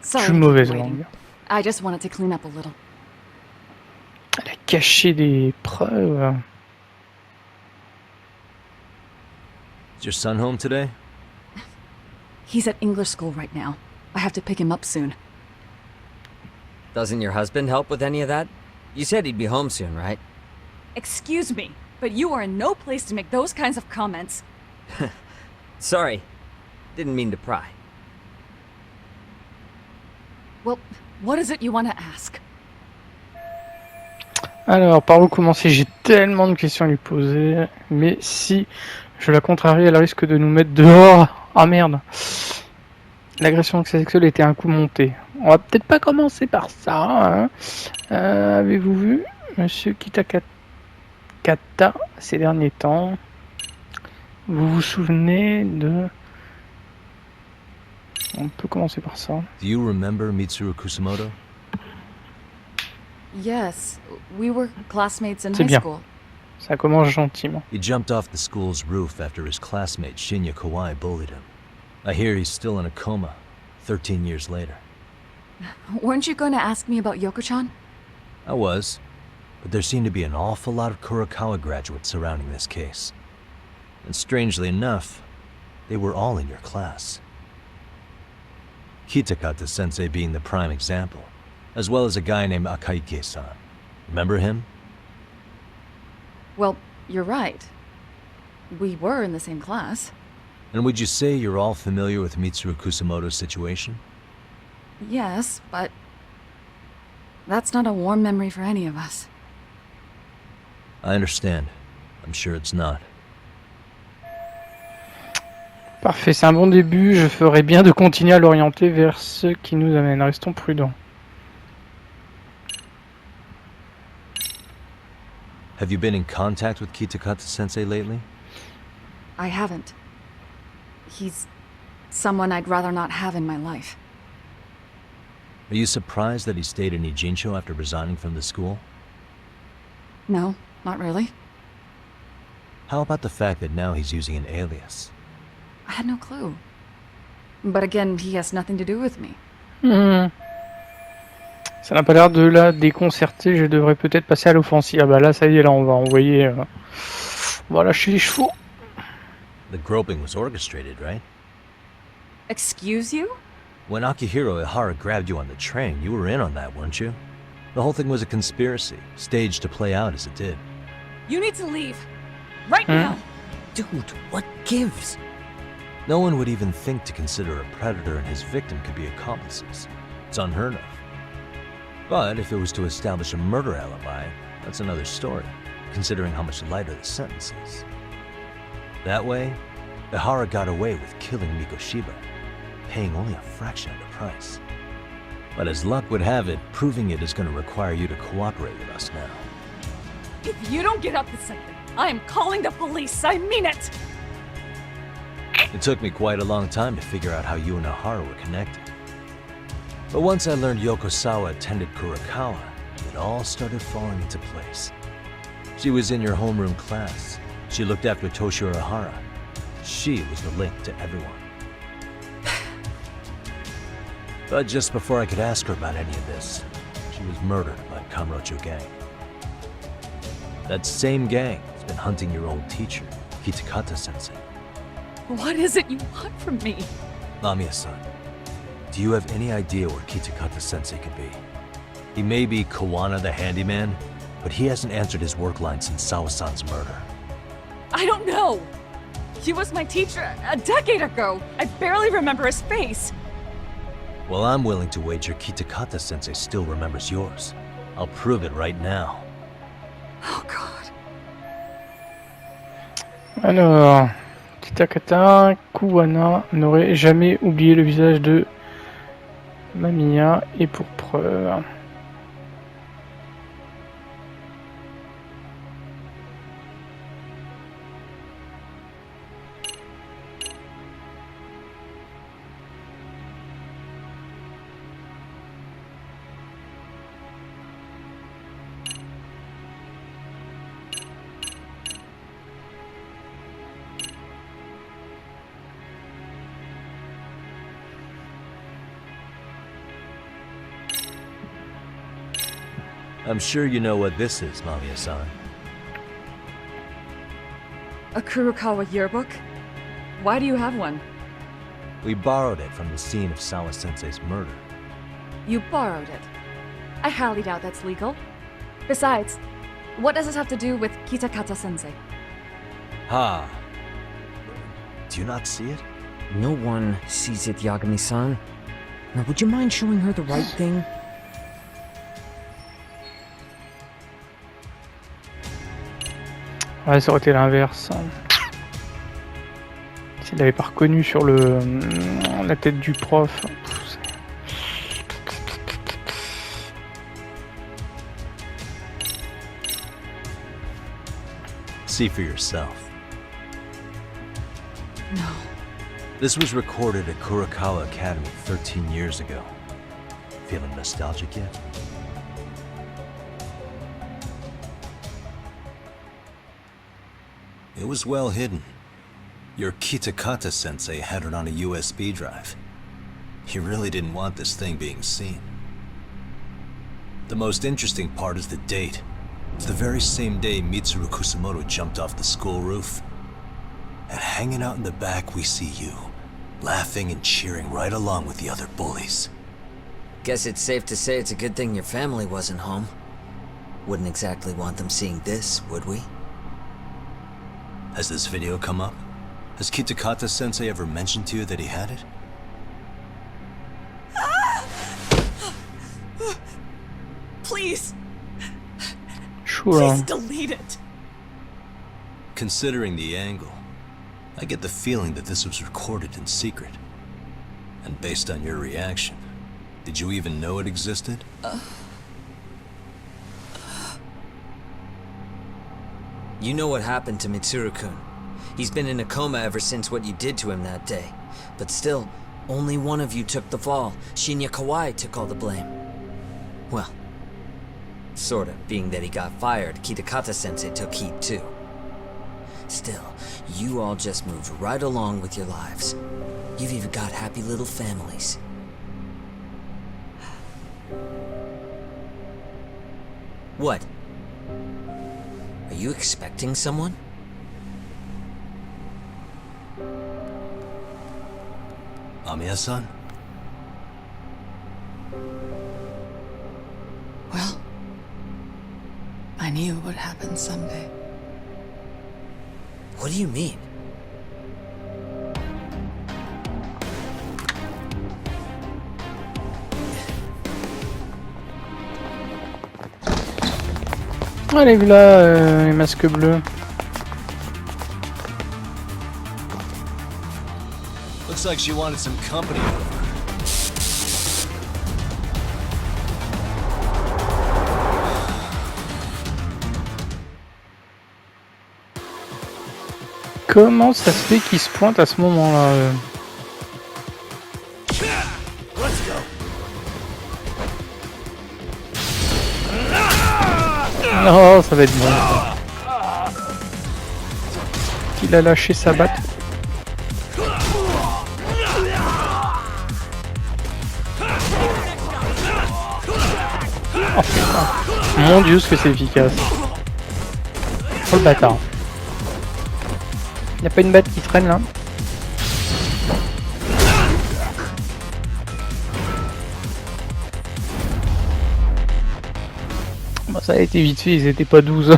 Je suis mauvaise langue. I just wanted to clean up a little. Elle a caché des preuves. Is your son home today? He's at English school right now. I have to pick him up soon. Doesn't your husband help with any of that? You said he'd be home soon, right? Excuse me, but you are in no place to make those kinds of comments. Sorry. Didn't mean to pry. Well, what is it you want to ask? Alors, par où commencer? J'ai tellement de questions à lui poser. Mais si je la contrarie, elle risque de nous mettre dehors. Ah merde. L'agression sexuelle était un coup monté. On va peut-être pas commencer par ça. Hein. Avez-vous vu Monsieur Kitakata ces derniers temps? Vous vous souvenez de... On peut commencer par ça. Do you remember Mitsuru Kusamoto? Yes, we were classmates in C'est high bien. school. Ça commence gentiment. He jumped off the school's roof after his classmate Shinya Kawai bullied him. I hear he's still in a coma, 13 years later. Weren't you going to ask me about Yoko-chan? I was, but there seemed to be an awful lot of Kurakawa graduates surrounding this case. And strangely enough, they were all in your class. Kitakata-sensei being the prime example, as well as a guy named Akaike-san. Remember him? Well, you're right. We were in the same class. And would you say you're all familiar with Mitsuru Kusamoto's situation? Yes, but that's not a warm memory for any of us. I understand. I'm sure it's not. Parfait, c'est un bon début. Je ferais bien de continuer à l'orienter vers ce qui nous amène. Restons prudents. Have you been in contact with Kitakata-sensei lately? I haven't. He's someone I'd rather not have in my life. Are you surprised that he stayed in Ijincho after resigning from the school? No, not really. How about the fact that now he's using an alias? I had no clue. But again, he has nothing to do with me. Ça n'a pas l'air de la déconcerter. Je devrais peut-être passer à l'offensive. Ah bah là, ça y est, là, on va envoyer... On va lâcher les chevaux. The groping was orchestrated, right? Excuse you? When Akihiro Ihara grabbed you on the train, you were in on that, weren't you? The whole thing was a conspiracy, staged to play out as it did. You need to leave. Right now. Dude, what gives? No one would even think to consider a predator and his victim could be accomplices. It's unheard of. But if it was to establish a murder alibi, that's another story, considering how much lighter the sentence is. That way, Ihara got away with killing Mikoshiba, paying only a fraction of the price. But as luck would have it, proving it is going to require you to cooperate with us now. If you don't get up this second, I am calling the police. I mean it. It took me quite a long time to figure out how you and Ihara were connected. But once I learned Yokosawa attended Kurokawa, it all started falling into place. She was in your homeroom class. She looked after Toshiro Ihara. She was the link to everyone. But just before I could ask her about any of this, she was murdered by Kamurocho gang. That same gang has been hunting your old teacher, Kitakata-sensei. What is it you want from me? Mamiya-san, do you have any idea where Kitakata-sensei could be? He may be Kuwana the handyman, but he hasn't answered his work line since Sawa-san's murder. I don't know. He was my teacher a decade ago. I barely remember his face. Well, I'm willing to wager Kitakata-sensei still remembers yours. I'll prove it right now. Oh God. Alors, Kitakata, Kuwana n'aurait jamais oublié le visage de Mamiya et pour preuve. I'm sure you know what this is, Mamiya-san. A Kurokawa yearbook? Why do you have one? We borrowed it from the scene of Sawa-sensei's murder. You borrowed it. I highly doubt that's legal. Besides, what does this have to do with Kitakata-sensei? Ha! Do you not see it? No one sees it, Yagami-san. Now, would you mind showing her the right thing? Ouais, ça aurait été l'inverse. S'il l'avait pas reconnu sur la tête du prof. See for yourself. No. This was recorded at Kurokawa Academy 13 years ago. Feeling nostalgic yet? It was well hidden. Your Kitakata-sensei had it on a USB drive. He really didn't want this thing being seen. The most interesting part is the date. It's the very same day Mitsuru Kusamoto jumped off the school roof. And hanging out in the back we see you, laughing and cheering right along with the other bullies. Guess it's safe to say it's a good thing your family wasn't home. Wouldn't exactly want them seeing this, would we? Has this video come up? Has Kitakata-sensei ever mentioned to you that he had it? Please! Sure. Please delete it! Considering the angle, I get the feeling that this was recorded in secret. And based on your reaction, did you even know it existed? You know what happened to Mitsuru-kun. He's been in a coma ever since what you did to him that day. But still, only one of you took the fall. Shinya Kawai took all the blame. Well, sorta, being that he got fired, Kitakata-sensei took heat too. Still, you all just moved right along with your lives. You've even got happy little families. What? Are you expecting someone? Mamiya-san? Well, I knew it would happen someday. What do you mean? Allez, voilà les masques bleus. Looks like she wanted some company over. Comment ça se fait qu'il se pointe à ce moment-là Oh, ça va être bon. Il a lâché sa batte. Oh putain. Mon dieu, ce que c'est efficace. Oh le bâtard. Y'a pas une batte qui traîne là? Bon, ça a été vite fait, ils étaient pas 12.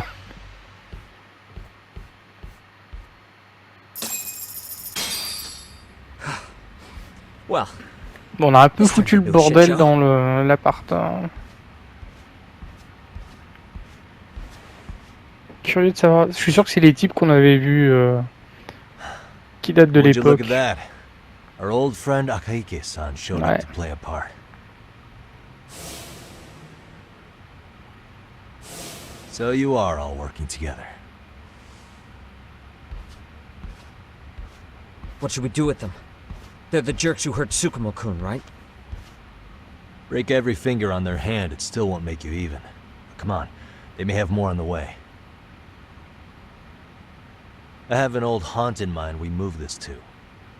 Well, Bon, on a un peu foutu le bordel dans l'appart. Curieux de savoir. Je suis sûr que c'est les types qu'on avait vus qui datent de Would you look l'époque. at that? Our old friend Akahike-san showed up to play a part. So you are all working together. what should we do with them? They're the jerks who hurt Tsukumo-kun, right? Break every finger on their hand, it still won't make you even. Come on, they may have more on the way. I have an old haunt in mind we move this to,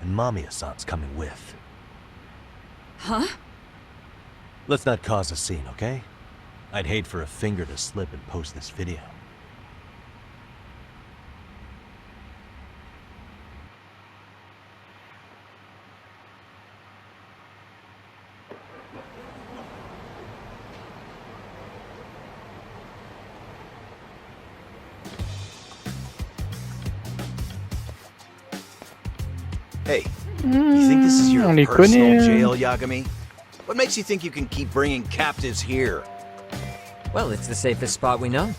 and Mamiya-san's coming with. Huh? Let's not cause a scene, okay? I'd hate for a finger to slip and post this video. Hey, you think this is your on les personal connaît. jail, Yagami? What makes you think you can keep bringing captives here? Well, it's the safest spot we know.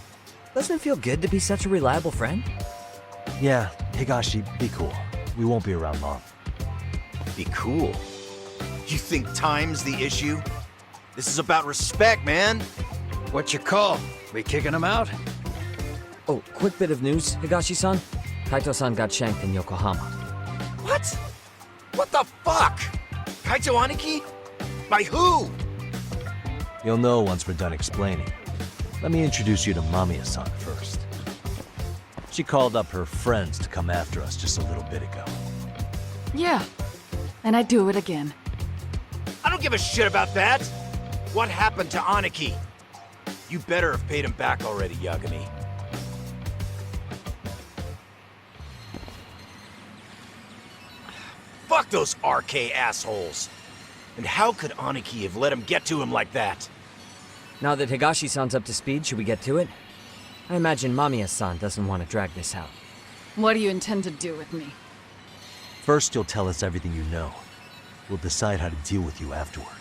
Doesn't it feel good to be such a reliable friend? Yeah, Higashi, be cool. We won't be around long. Be cool. You think time's the issue? This is about respect, man. What you call? We kicking him out? Oh, quick bit of news, Higashi-san. Kaito-san got shanked in Yokohama. What? What the fuck? Kaito Aniki? By who? You'll know once we're done explaining. Let me introduce you to Mamiya-san first. She called up her friends to come after us just a little bit ago. Yeah, and I'd do it again. I don't give a shit about that. What happened to Aniki? You better have paid him back already, Yagami. Fuck those RK assholes. And how could Aniki have let him get to him like that? Now that Higashi-san's up to speed, should we get to it? I imagine Mamiya-san doesn't want to drag this out. What do you intend to do with me? First, you'll tell us everything you know. We'll decide how to deal with you afterward.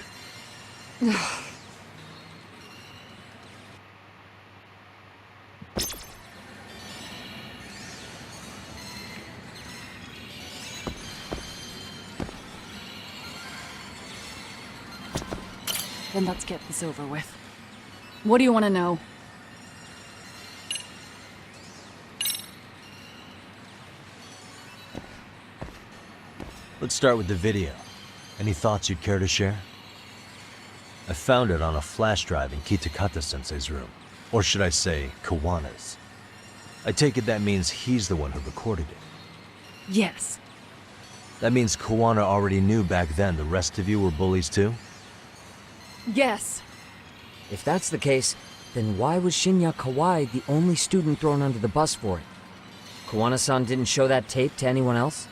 Then let's get this over with. What do you want to know? Let's start with the video. Any thoughts you'd care to share? I found it on a flash drive in Kitakata-sensei's room. Or should I say, Kawana's. I take it that means he's the one who recorded it. Yes. That means Kuwana already knew back then the rest of you were bullies too? Yes. If that's the case, then why was Shinya Kawai the only student thrown under the bus for it? Kuwana-san didn't show that tape to anyone else?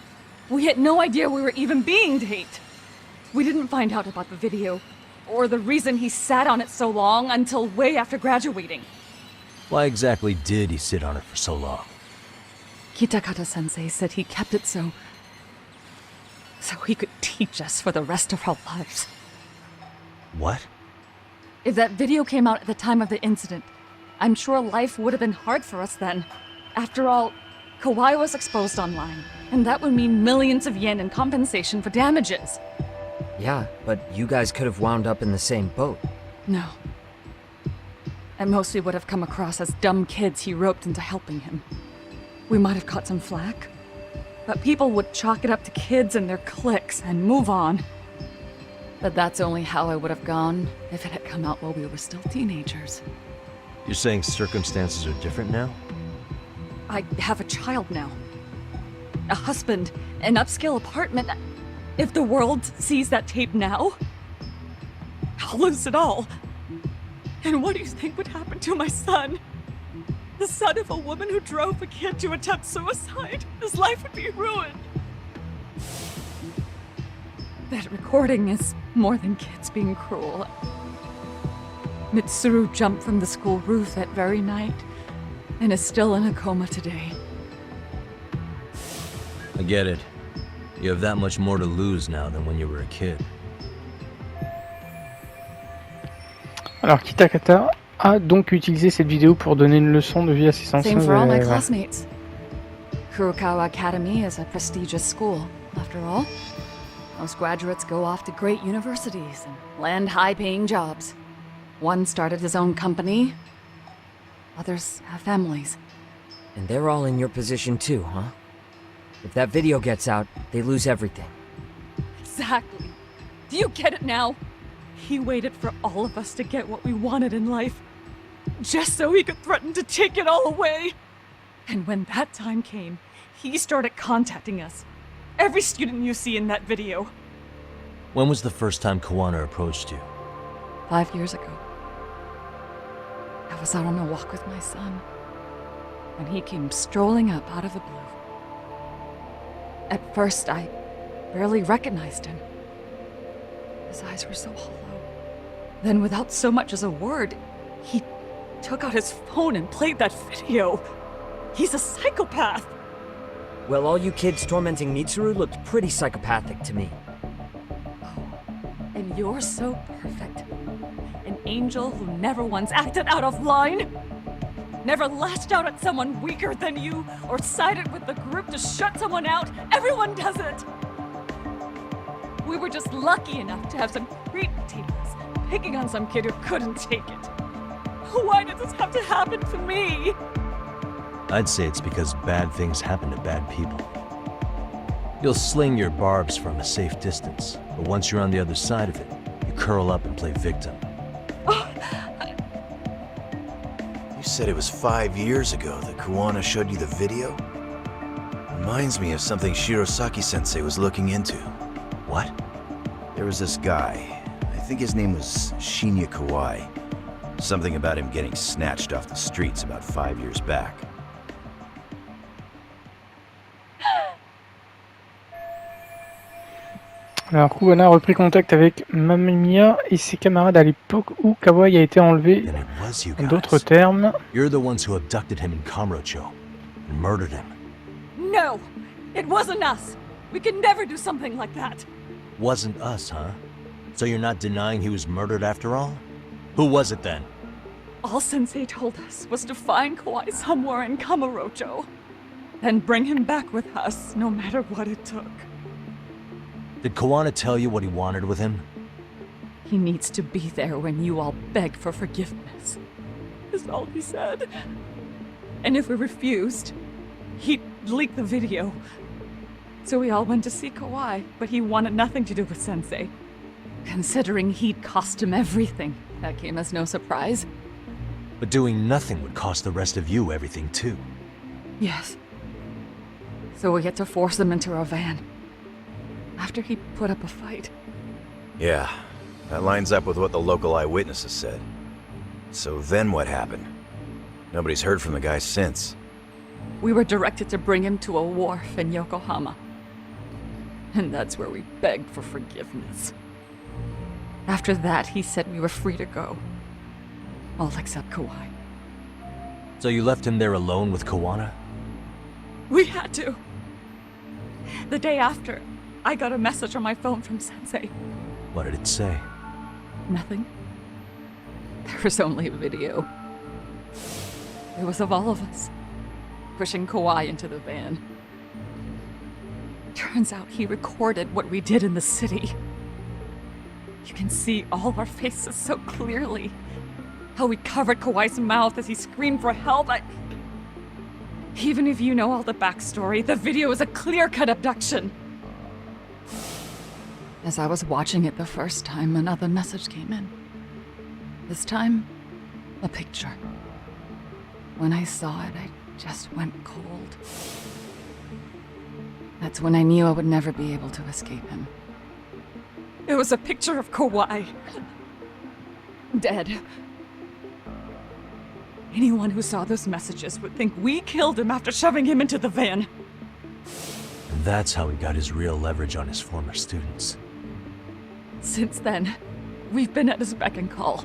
We had no idea we were even being taped. We didn't find out about the video, or the reason he sat on it so long until way after graduating. Why exactly did he sit on it for so long? Kitakata-sensei said he kept it so he could teach us for the rest of our lives. What? If that video came out at the time of the incident, I'm sure life would have been hard for us then. After all, Kawai was exposed online, and that would mean millions of yen in compensation for damages. Yeah, but you guys could have wound up in the same boat. No. At most we would have come across as dumb kids he roped into helping him. We might have caught some flack, but people would chalk it up to kids and their cliques and move on. But that's only how I would have gone if it had come out while we were still teenagers. You're saying circumstances are different now? I have a child now. A husband, an upscale apartment. If the world sees that tape now, I'll lose it all. And what do you think would happen to my son? The son of a woman who drove a kid to attempt suicide. His life would be ruined. That recording is more than kids being cruel. Mitsuru jumped from the school roof that very night and is still in a coma today. I get it. You have that much more to lose now than when you were a kid. Alors Kitakata a donc utilisé cette vidéo pour donner une leçon de vie à ses anciens Same for all my élèves. classmates. Kurokawa Academy is a prestigious school, after all. Most graduates go off to great universities and land high-paying jobs. One started his own company. Others have families. And they're all in your position too, huh? If that video gets out, they lose everything. Exactly. Do you get it now? He waited for all of us to get what we wanted in life, just so he could threaten to take it all away. And when that time came, he started contacting us. Every student you see in that video. When was the first time Kuwana approached you? 5 years ago. I was out on a walk with my son, and he came strolling up out of the blue. At first, I barely recognized him. His eyes were so hollow. Then, without so much as a word, he took out his phone and played that video. He's a psychopath. Well, all you kids tormenting Mitsuru looked pretty psychopathic to me. And you're so perfect. An angel who never once acted out of line. Never lashed out at someone weaker than you, or sided with the group to shut someone out. Everyone does it. We were just lucky enough to have some great potatoes, picking on some kid who couldn't take it. Why did this have to happen to me? I'd say it's because bad things happen to bad people. You'll sling your barbs from a safe distance, but once you're on the other side of it, you curl up and play victim. You said it was 5 years ago that Kuwana showed you the video? Reminds me of something Shirosaki-sensei was looking into. What? There was this guy. I think his name was Shinya Kawai. Something about him getting snatched off the streets about 5 years back. Alors Kuwana a repris contact avec Mamiya et ses camarades à l'époque où Kawai a été enlevé. En d'autres termes, You're the ones who abducted him in Kamurocho and murdered him. No! It wasn't us! We could never do something like that! Wasn't us, huh? So you're not denying he was murdered after all? Who was it then? All Sensei told us was to find Kawai somewhere in Kamurocho, then bring him back with us, no matter what it took. Did Kuwana tell you what he wanted with him? He needs to be there when you all beg for forgiveness, is all he said. And if we refused, he'd leak the video. So we all went to see Kawai, but he wanted nothing to do with Sensei. Considering he'd cost him everything, that came as no surprise. But doing nothing would cost the rest of you everything too. Yes. So we had to force him into our van. After he put up a fight. Yeah, that lines up with what the local eyewitnesses said. So then what happened? Nobody's heard from the guy since. We were directed to bring him to a wharf in Yokohama. And that's where we begged for forgiveness. After that, he said we were free to go. All except Kawai. So you left him there alone with Kuwana? We had to. The day after, I got a message on my phone from Sensei. What did it say? Nothing. There was only a video. It was of all of us, pushing Kawai into the van. Turns out he recorded what we did in the city. You can see all our faces so clearly. How we covered Kawai's mouth as he screamed for help. Even if you know all the backstory, the video is a clear-cut abduction. As I was watching it the first time, another message came in. This time, a picture. When I saw it, I just went cold. That's when I knew I would never be able to escape him. It was a picture of Kawai. Dead. Anyone who saw those messages would think we killed him after shoving him into the van. And that's how he got his real leverage on his former students. Since then, we've been at his beck and call.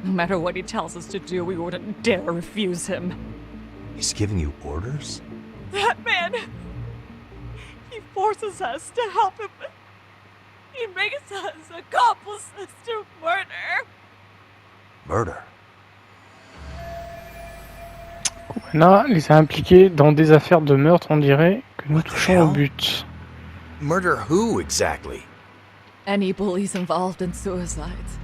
No matter what he tells us to do, we wouldn't dare refuse him. He's giving you orders? That man! He forces us to help him. He makes us accomplices to murder. Murder? Kuwana les a impliqués dans des affaires de meurtre, on dirait que nous touchons au but. Murder who, exactly? Any bullies involved in suicides.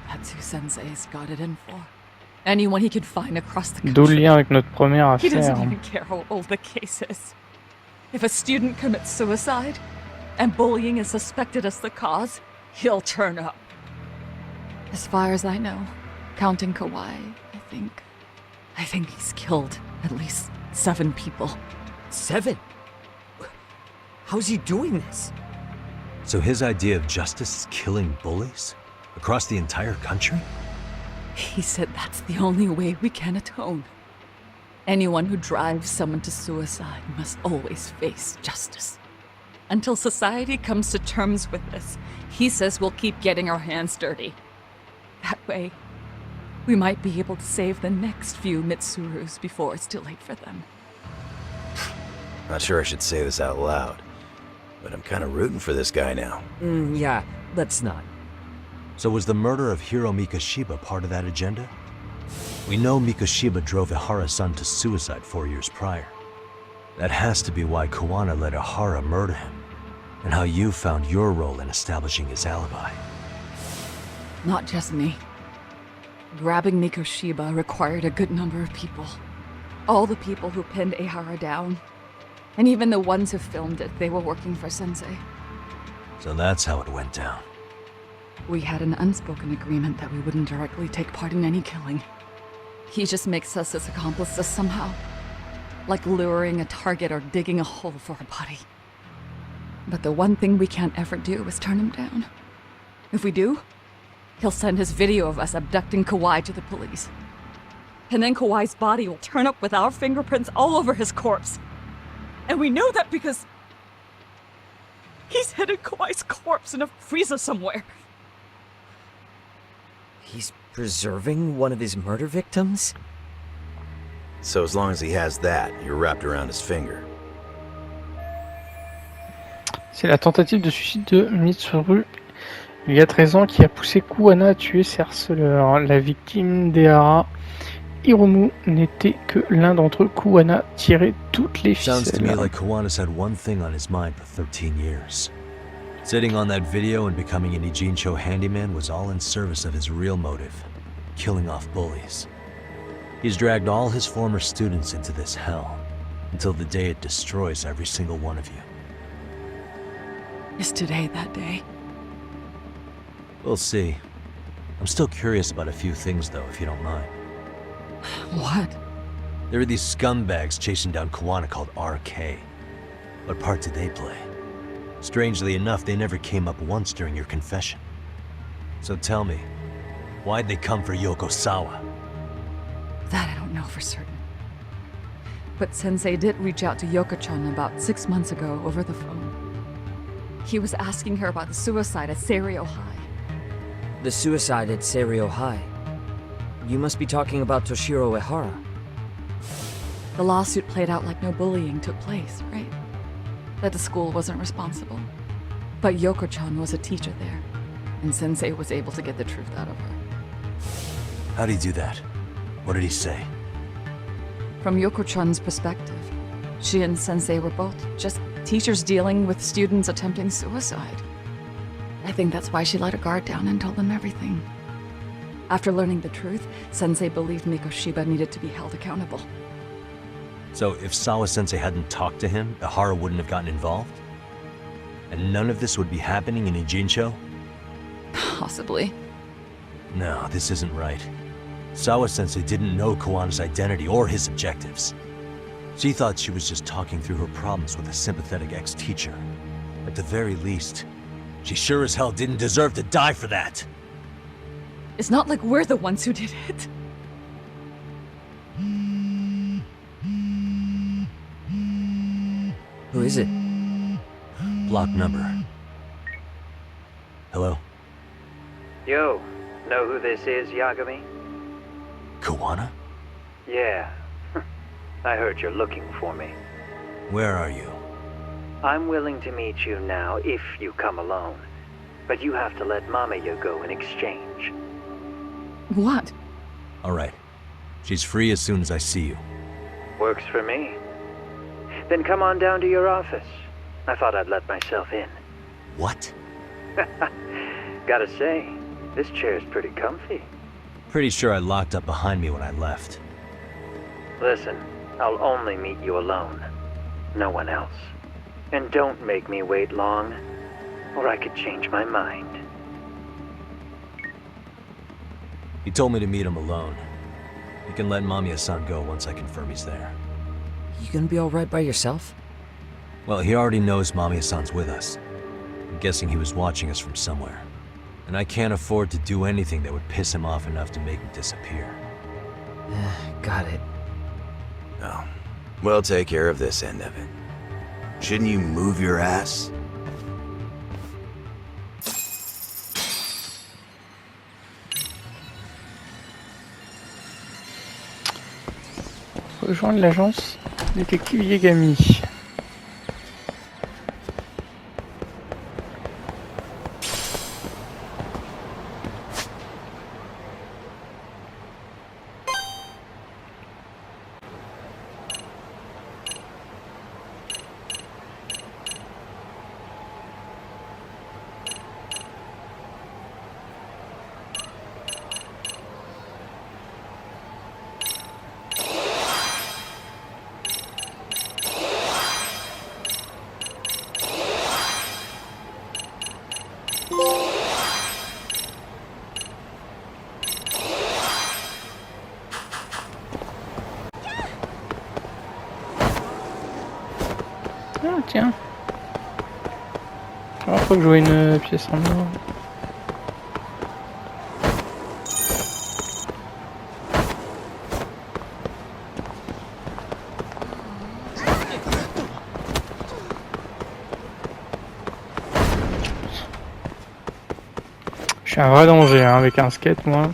That's who Sensei's got it in for. Anyone he could find across the country. D'où le lien avec notre première He doesn't affaire. even care how old the case is. If a student commits suicide, and bullying is suspected as the cause, he'll turn up. As far as I know, counting Kawai, I think he's killed at least 7 people. 7? How's he doing this? So his idea of justice is killing bullies? Across the entire country? He said that's the only way we can atone. Anyone who drives someone to suicide must always face justice. Until society comes to terms with this, he says we'll keep getting our hands dirty. That way, we might be able to save the next few Mitsurus before it's too late for them. Not sure I should say this out loud, but I'm kind of rooting for this guy now. Yeah, let's not. So was the murder of Hiro Mikoshiba part of that agenda? We know Mikoshiba drove Ihara-san to suicide 4 years prior. That has to be why Kuwana let Ihara murder him, and how you found your role in establishing his alibi. Not just me. Grabbing Mikoshiba required a good number of people. All the people who pinned Ihara down. And even the ones who filmed it, they were working for Sensei. So that's how it went down. We had an unspoken agreement that we wouldn't directly take part in any killing. He just makes us his accomplices somehow. Like luring a target or digging a hole for a body. But the one thing we can't ever do is turn him down. If we do, he'll send his video of us abducting Kawai to the police. And then Kawai's body will turn up with our fingerprints all over his corpse. And we know that because he's hidden Kawai's corpse in a freezer somewhere. He's preserving one of his murder victims? So as long as he has that, you're wrapped around his finger. C'est la tentative de suicide de Mitsuru, il y a 13 ans, qui a poussé Kuwana à tuer ses harceleurs. La victime d'Ehara, Hiromu, n'était que l'un d'entre eux. Kuwana tirait toutes les ficelles. Sounds to me like Kuwana's had one thing on his mind for 13 years. Sitting on that video and becoming an Ijincho handyman was all in service of his real motive, killing off bullies. He's dragged all his former students into this hell, until the day it destroys every single one of you. Is today that day? We'll see. I'm still curious about a few things though, if you don't mind. What? There are these scumbags chasing down Kuwana called RK. What part did they play? Strangely enough, they never came up once during your confession. So tell me, why'd they come for Yoko Sawa? That I don't know for certain. But Sensei did reach out to Yoko-chan about 6 months ago over the phone. He was asking her about the suicide at Seiryo High. The suicide at Seiryo High? You must be talking about Toshiro Ehara. The lawsuit played out like no bullying took place, right? That the school wasn't responsible. But Yoko-chan was a teacher there, and Sensei was able to get the truth out of her. How'd he do that? What did he say? From Yoko-chan's perspective, she and Sensei were both just teachers dealing with students attempting suicide. I think that's why she let her guard down and told them everything. After learning the truth, Sensei believed Mikoshiba needed to be held accountable. So if Sawa-sensei hadn't talked to him, Ehara wouldn't have gotten involved? And none of this would be happening in Ijincho? Possibly. No, this isn't right. Sawa-sensei didn't know Kawana's identity or his objectives. She thought she was just talking through her problems with a sympathetic ex-teacher. At the very least, she sure as hell didn't deserve to die for that! It's not like we're the ones who did it. Who is it? Block number. Hello? Yo, know who this is, Yagami? Kuwana? Yeah. I heard you're looking for me. Where are you? I'm willing to meet you now if you come alone. But you have to let Mamiya go in exchange. What? Alright. She's free as soon as I see you. Works for me. Then come on down to your office. I thought I'd let myself in. What? Gotta say, this chair's pretty comfy. Pretty sure I locked up behind me when I left. Listen, I'll only meet you alone. No one else. And don't make me wait long, or I could change my mind. He told me to meet him alone. You can let Mamiya-san go once I confirm he's there. You gonna be alright by yourself? Well, he already knows Mamiya-san's with us. I'm guessing he was watching us from somewhere. And I can't afford to do anything that would piss him off enough to make him disappear. Got it. Oh, we'll take care of this end of it. Shouldn't you move your ass? Rejoindre l'agence détective Yagami. Ah tiens. Alors faut que je vois une pièce en or. Je suis un vrai danger hein, avec un skate moi.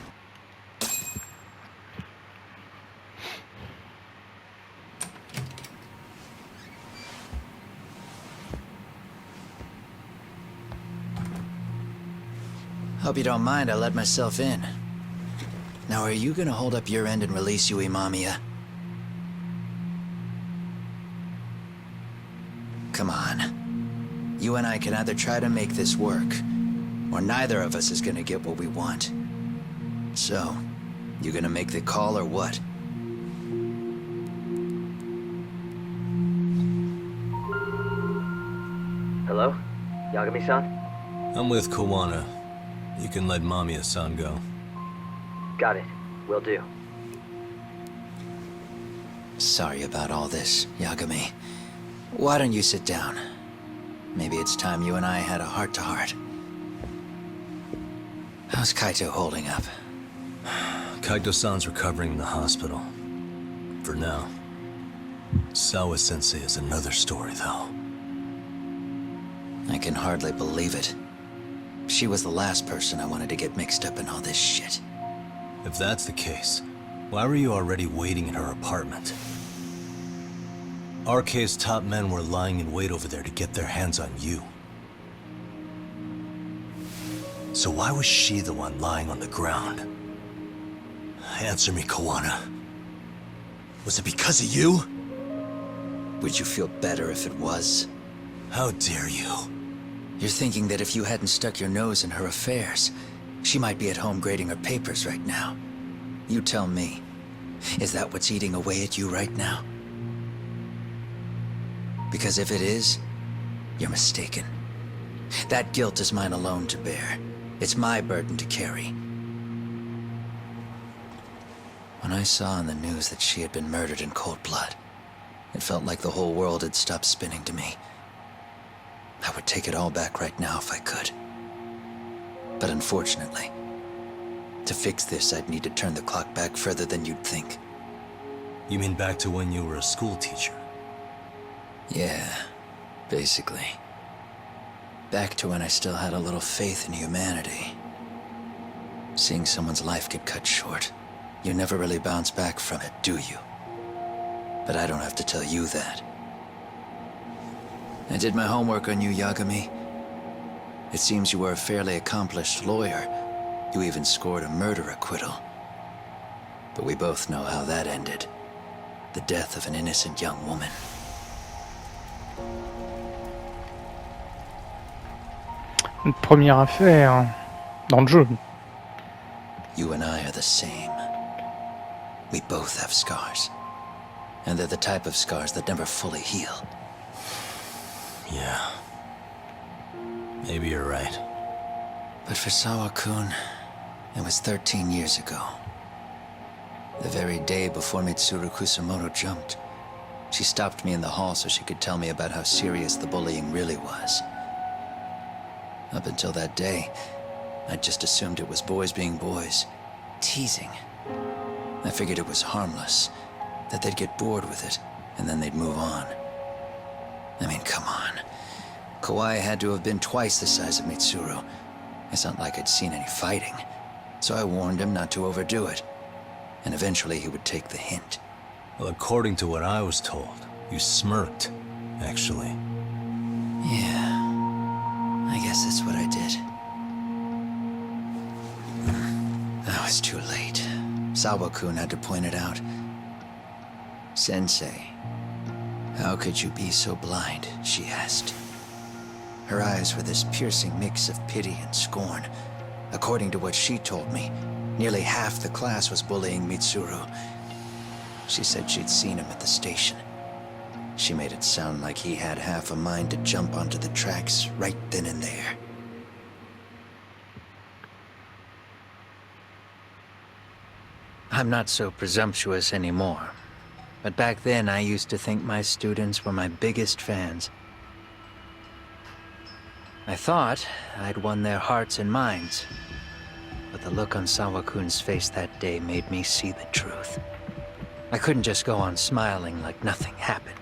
Hope you don't mind I let myself in. Now are you gonna hold up your end and release Yui Mamiya? Come on. You and I can either try to make this work, or neither of us is gonna get what we want. So, you gonna make the call or what? Hello? Yagami-san? I'm with Kuwana. You can let Mamiya-san go. Got it. Will do. Sorry about all this, Yagami. Why don't you sit down? Maybe it's time you and I had a heart-to-heart. How's Kaito holding up? Kaito-san's recovering in the hospital. For now. Sawa-sensei is another story, though. I can hardly believe it. She was the last person I wanted to get mixed up in all this shit. If that's the case, why were you already waiting in her apartment? RK's top men were lying in wait over there to get their hands on you. So why was she the one lying on the ground? Answer me, Kuwana. Was it because of you? Would you feel better if it was? How dare you? You're thinking that if you hadn't stuck your nose in her affairs, she might be at home grading her papers right now. You tell me, is that what's eating away at you right now? Because if it is, you're mistaken. That guilt is mine alone to bear. It's my burden to carry. When I saw in the news that she had been murdered in cold blood, it felt like the whole world had stopped spinning to me. I would take it all back right now if I could. But unfortunately, to fix this, I'd need to turn the clock back further than you'd think. You mean back to when you were a school teacher? Yeah, basically. Back to when I still had a little faith in humanity. Seeing someone's life get cut short, you never really bounce back from it, do you? But I don't have to tell you that. I did my homework on you, Yagami. It seems you were a fairly accomplished lawyer. You even scored a murder acquittal. But we both know how that ended. The death of an innocent young woman. Une première affaire dans le jeu. You and I are the same. We both have scars. And they're the type of scars that never fully heal. Yeah. Maybe you're right. But for Sawa-kun, it was 13 years ago. The very day before Mitsuru Kusumoto jumped, she stopped me in the hall so she could tell me about how serious the bullying really was. Up until that day, I just assumed it was boys being boys, teasing. I figured it was harmless, that they'd get bored with it, and then they'd move on. I mean, come on. Kawai had to have been twice the size of Mitsuru. It's not like I'd seen any fighting. So I warned him not to overdo it. And eventually he would take the hint. Well, according to what I was told, you smirked, actually. Yeah. I guess that's what I did. I was too late. Sawa-kun had to point it out. Sensei, how could you be so blind? She asked. Her eyes were this piercing mix of pity and scorn. According to what she told me, nearly half the class was bullying Mitsuru. She said she'd seen him at the station. She made it sound like he had half a mind to jump onto the tracks right then and there. I'm not so presumptuous anymore. But back then, I used to think my students were my biggest fans. I thought I'd won their hearts and minds. But the look on Sawa-kun's face that day made me see the truth. I couldn't just go on smiling like nothing happened.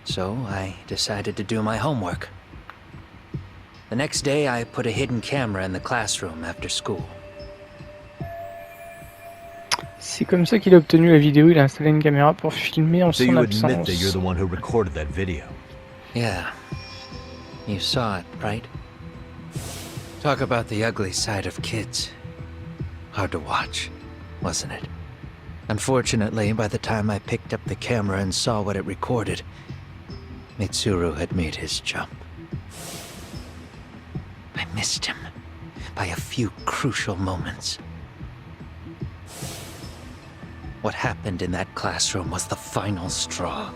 So I decided to do my homework. The next day, I put a hidden camera in the classroom after school. C'est comme ça qu'il a obtenu la vidéo, il a installé une caméra pour filmer en So son you admit absence. that you're the one who recorded that video? Yeah. You saw it, right? Talk about the ugly side of kids. Hard to watch, wasn't it? Unfortunately, by the time I picked up the camera and saw what it recorded, Mitsuru had made his jump. I missed him by a few crucial moments. What happened in that classroom was the final straw.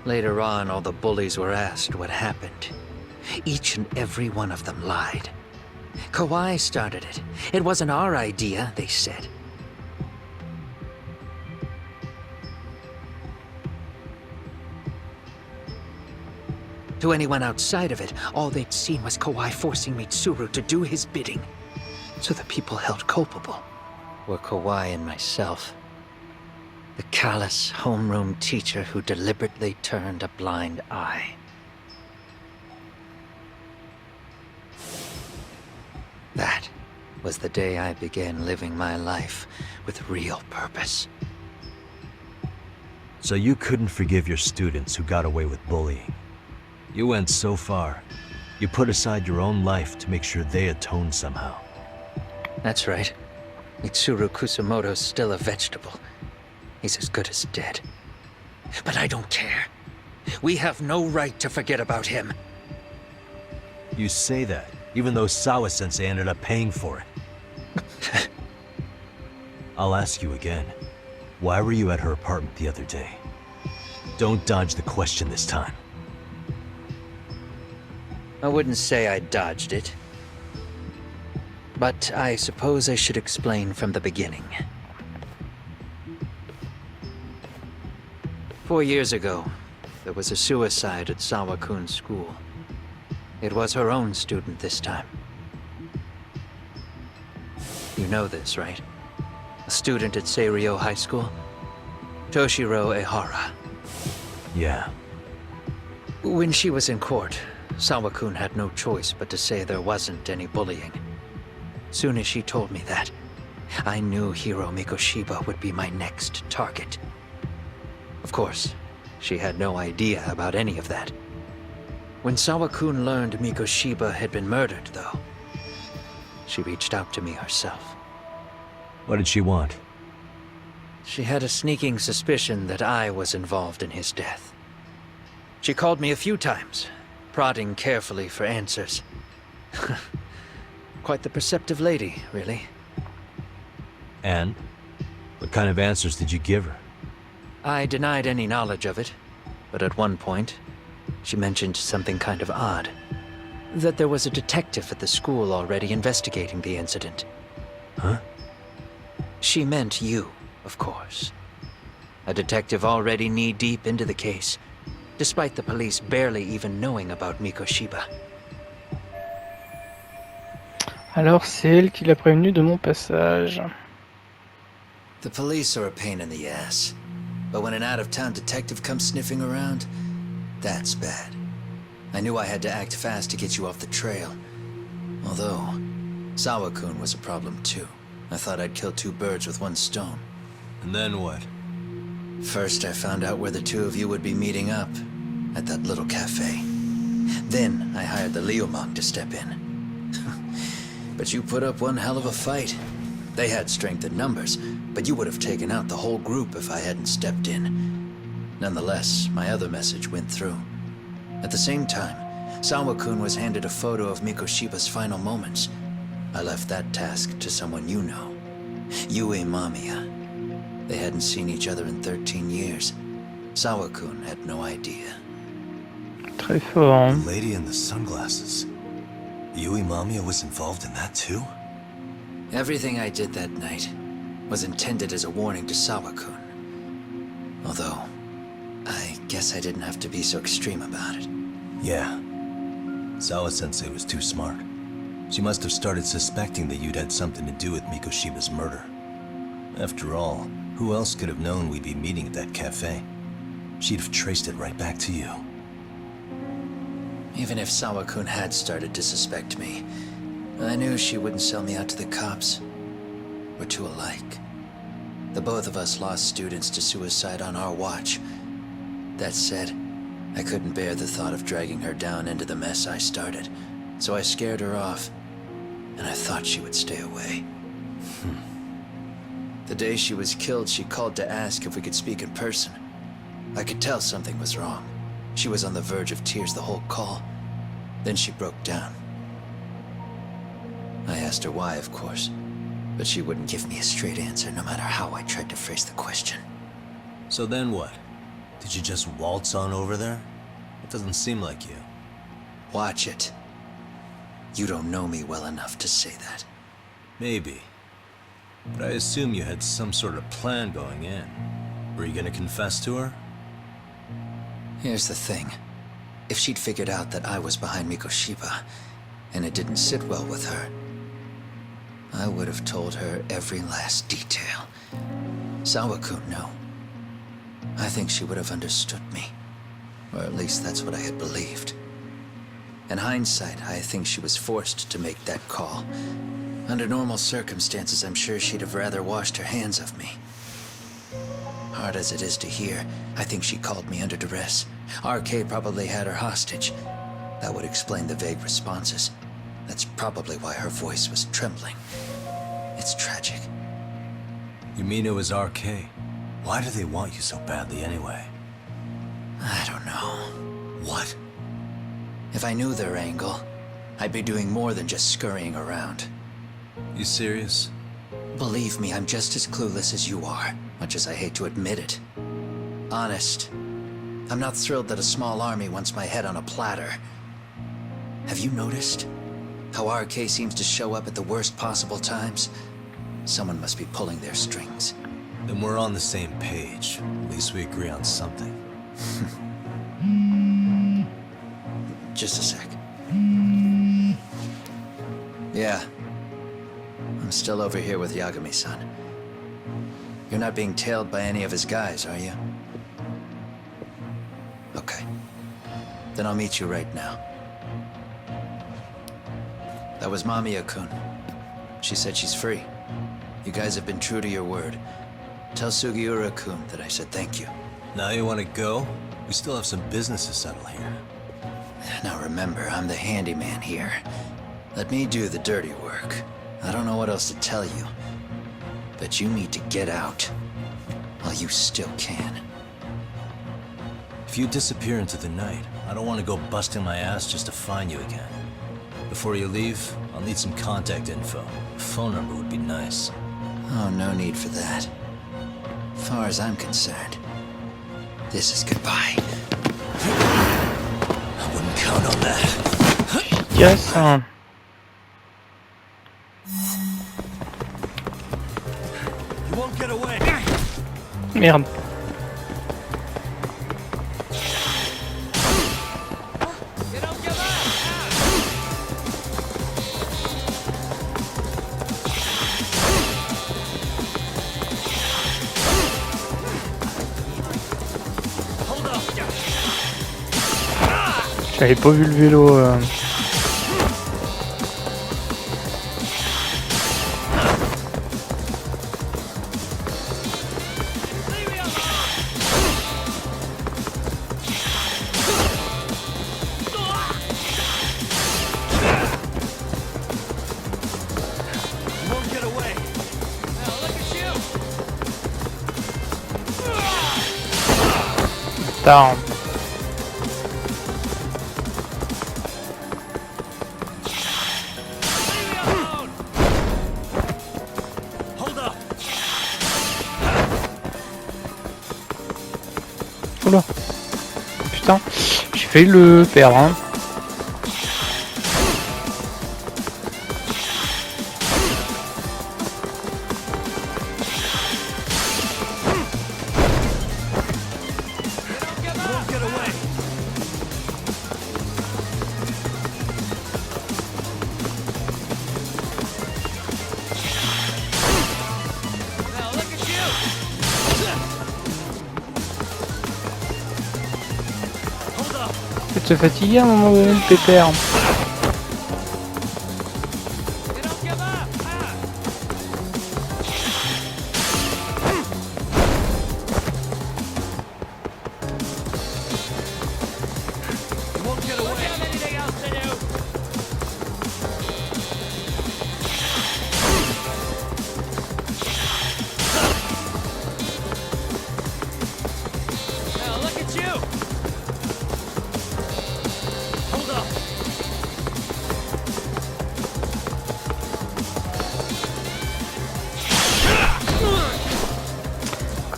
Later on, all the bullies were asked what happened. Each and every one of them lied. Kawai started it. It wasn't our idea, they said. To anyone outside of it, all they'd seen was Kawai forcing Mitsuru to do his bidding. So the people held culpable were Kawai and myself. The callous homeroom teacher who deliberately turned a blind eye. That was the day I began living my life with real purpose. So you couldn't forgive your students who got away with bullying. You went so far, you put aside your own life to make sure they atoned somehow. That's right. Mitsuru Kusumoto's still a vegetable. He's as good as dead. But I don't care. We have no right to forget about him. You say that, even though Sawa-sensei ended up paying for it. I'll ask you again. Why were you at her apartment the other day? Don't dodge the question this time. I wouldn't say I dodged it. But I suppose I should explain from the beginning. 4 years ago, there was a suicide at Sawa-kun's school. It was her own student this time. You know this, right? A student at Seiryo High School? Toshiro Ehara. Yeah. When she was in court, Sawa-kun had no choice but to say there wasn't any bullying. Soon as she told me that, I knew Hiro Mikoshiba would be my next target. Of course, she had no idea about any of that. When Sawa-kun learned Mikoshiba had been murdered, though, she reached out to me herself. What did she want? She had a sneaking suspicion that I was involved in his death. She called me a few times, prodding carefully for answers. Quite the perceptive lady, really. And? What kind of answers did you give her? I denied any knowledge of it, but at one point, she mentioned something kind of odd. That there was a detective at the school already investigating the incident. Huh? She meant you, of course. A detective already knee-deep into the case, despite the police barely even knowing about Mikoshiba. Alors c'est elle qui l'a prévenu de mon passage. The police are a pain in the ass. But when an out-of-town detective comes sniffing around, that's bad. I knew I had to act fast to get you off the trail. Although, Sawa-kun was a problem too. I thought I'd kill two birds with one stone. And then what? First, I found out where the two of you would be meeting up, at that little cafe. Then, I hired the Liumang to step in. But you put up one hell of a fight. They had strength in numbers, but you would have taken out the whole group if I hadn't stepped in. Nonetheless, my other message went through. At the same time, Sawa-kun was handed a photo of Mikoshiba's final moments. I left that task to someone you know. Yui Mamiya. They hadn't seen each other in 13 years. Sawa-kun had no idea. Très fort. The lady in the sunglasses. Yui Mamiya was involved in that too? Everything I did that night was intended as a warning to Sawa-kun. Although, I guess I didn't have to be so extreme about it. Yeah. Sawa-sensei was too smart. She must have started suspecting that you'd had something to do with Mikoshiba's murder. After all, who else could have known we'd be meeting at that cafe? She'd have traced it right back to you. Even if Sawa-kun had started to suspect me, I knew she wouldn't sell me out to the cops. We're too alike. The both of us lost students to suicide on our watch. That said, I couldn't bear the thought of dragging her down into the mess I started, so I scared her off, and I thought she would stay away. The day she was killed, she called to ask if we could speak in person. I could tell something was wrong. She was on the verge of tears the whole call. Then she broke down. I asked her why, of course, but she wouldn't give me a straight answer no matter how I tried to phrase the question. So then what? Did you just waltz on over there? It doesn't seem like you. Watch it. You don't know me well enough to say that. Maybe. But I assume you had some sort of plan going in. Were you gonna confess to her? Here's the thing. If she'd figured out that I was behind Mikoshiba, and it didn't sit well with her, I would have told her every last detail. Sawa-kun knew. I think she would have understood me. Or at least that's what I had believed. In hindsight, I think she was forced to make that call. Under normal circumstances, I'm sure she'd have rather washed her hands of me. Hard as it is to hear, I think she called me under duress. RK probably had her hostage. That would explain the vague responses. That's probably why her voice was trembling. It's tragic. You mean it was RK? Why do they want you so badly anyway? I don't know. What? If I knew their angle, I'd be doing more than just scurrying around. You serious? Believe me, I'm just as clueless as you are, much as I hate to admit it. Honest. I'm not thrilled that a small army wants my head on a platter. Have you noticed how RK seems to show up at the worst possible times? Someone must be pulling their strings. Then we're on the same page. At least we agree on something. Just a sec. Yeah. I'm still over here with Yagami-san. You're not being tailed by any of his guys, are you? Okay. Then I'll meet you right now. That was Mamiya-kun. She said she's free. You guys have been true to your word. Tell Sugiura-kun that I said thank you. Now you want to go? We still have some business to settle here. Now remember, I'm the handyman here. Let me do the dirty work. I don't know what else to tell you. But you need to get out while you still can. If you disappear into the night, I don't want to go busting my ass just to find you again. Before you leave, I'll need some contact info. A phone number would be nice. Oh, no need for that. As far as I'm concerned, this is goodbye. I wouldn't count on that. Yes. You won't get away. Merde. J'avais pas vu le vélo. Tard. Oula. Putain, j'ai failli le perdre. Hein. Se fatiguer à un moment donné le pépère.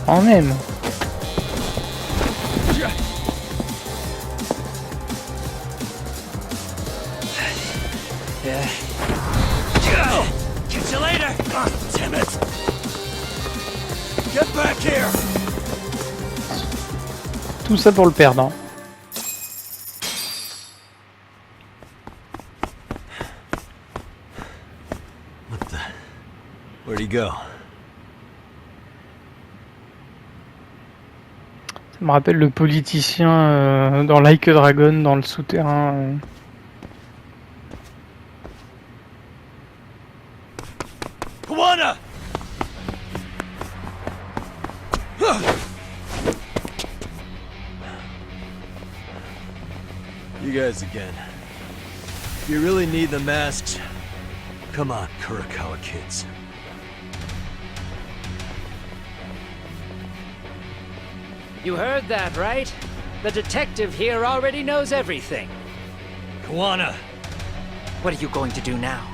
Quand même. Catch you later! Ah, damn it! Get back here! Tout ça pour le perdant. What the? Where'd he go? Ça me rappelle le politicien dans Like a Dragon, dans le souterrain. Kuwana! You guys again. You really need the masks? Come on, Kurakawa kids. You heard that, right? The detective here already knows everything. Kuwana! What are you going to do now?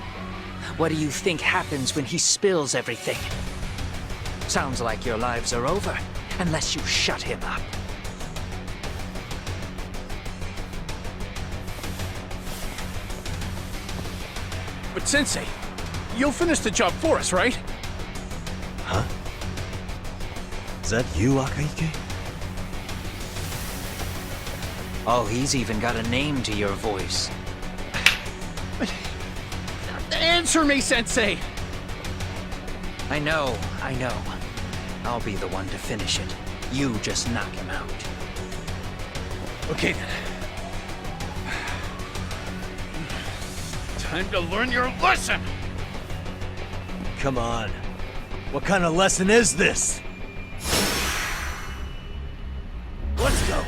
What do you think happens when he spills everything? Sounds like your lives are over, unless you shut him up. But Sensei, you'll finish the job for us, right? Huh? Is that you, Akaike? Oh, he's even got a name to your voice. Answer me, Sensei! I know. I'll be the one to finish it. You just knock him out. Okay then. Time to learn your lesson! Come on. What kind of lesson is this? Let's go!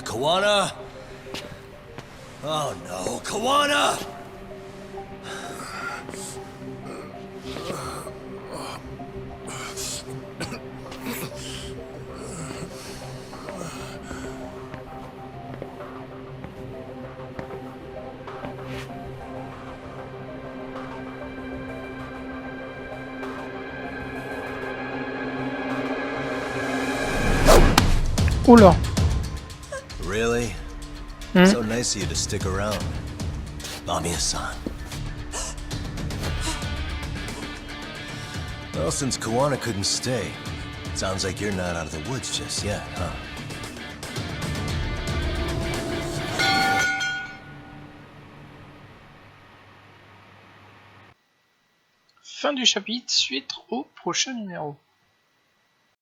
Kuwana? Oh no, Kuwana! Oula. Really? So nice of you to stick around. Mamiya-san. Well, since Kuwana couldn't stay, sounds like you're not out of the woods just yet, huh? Fin du chapitre, suite au prochain numéro.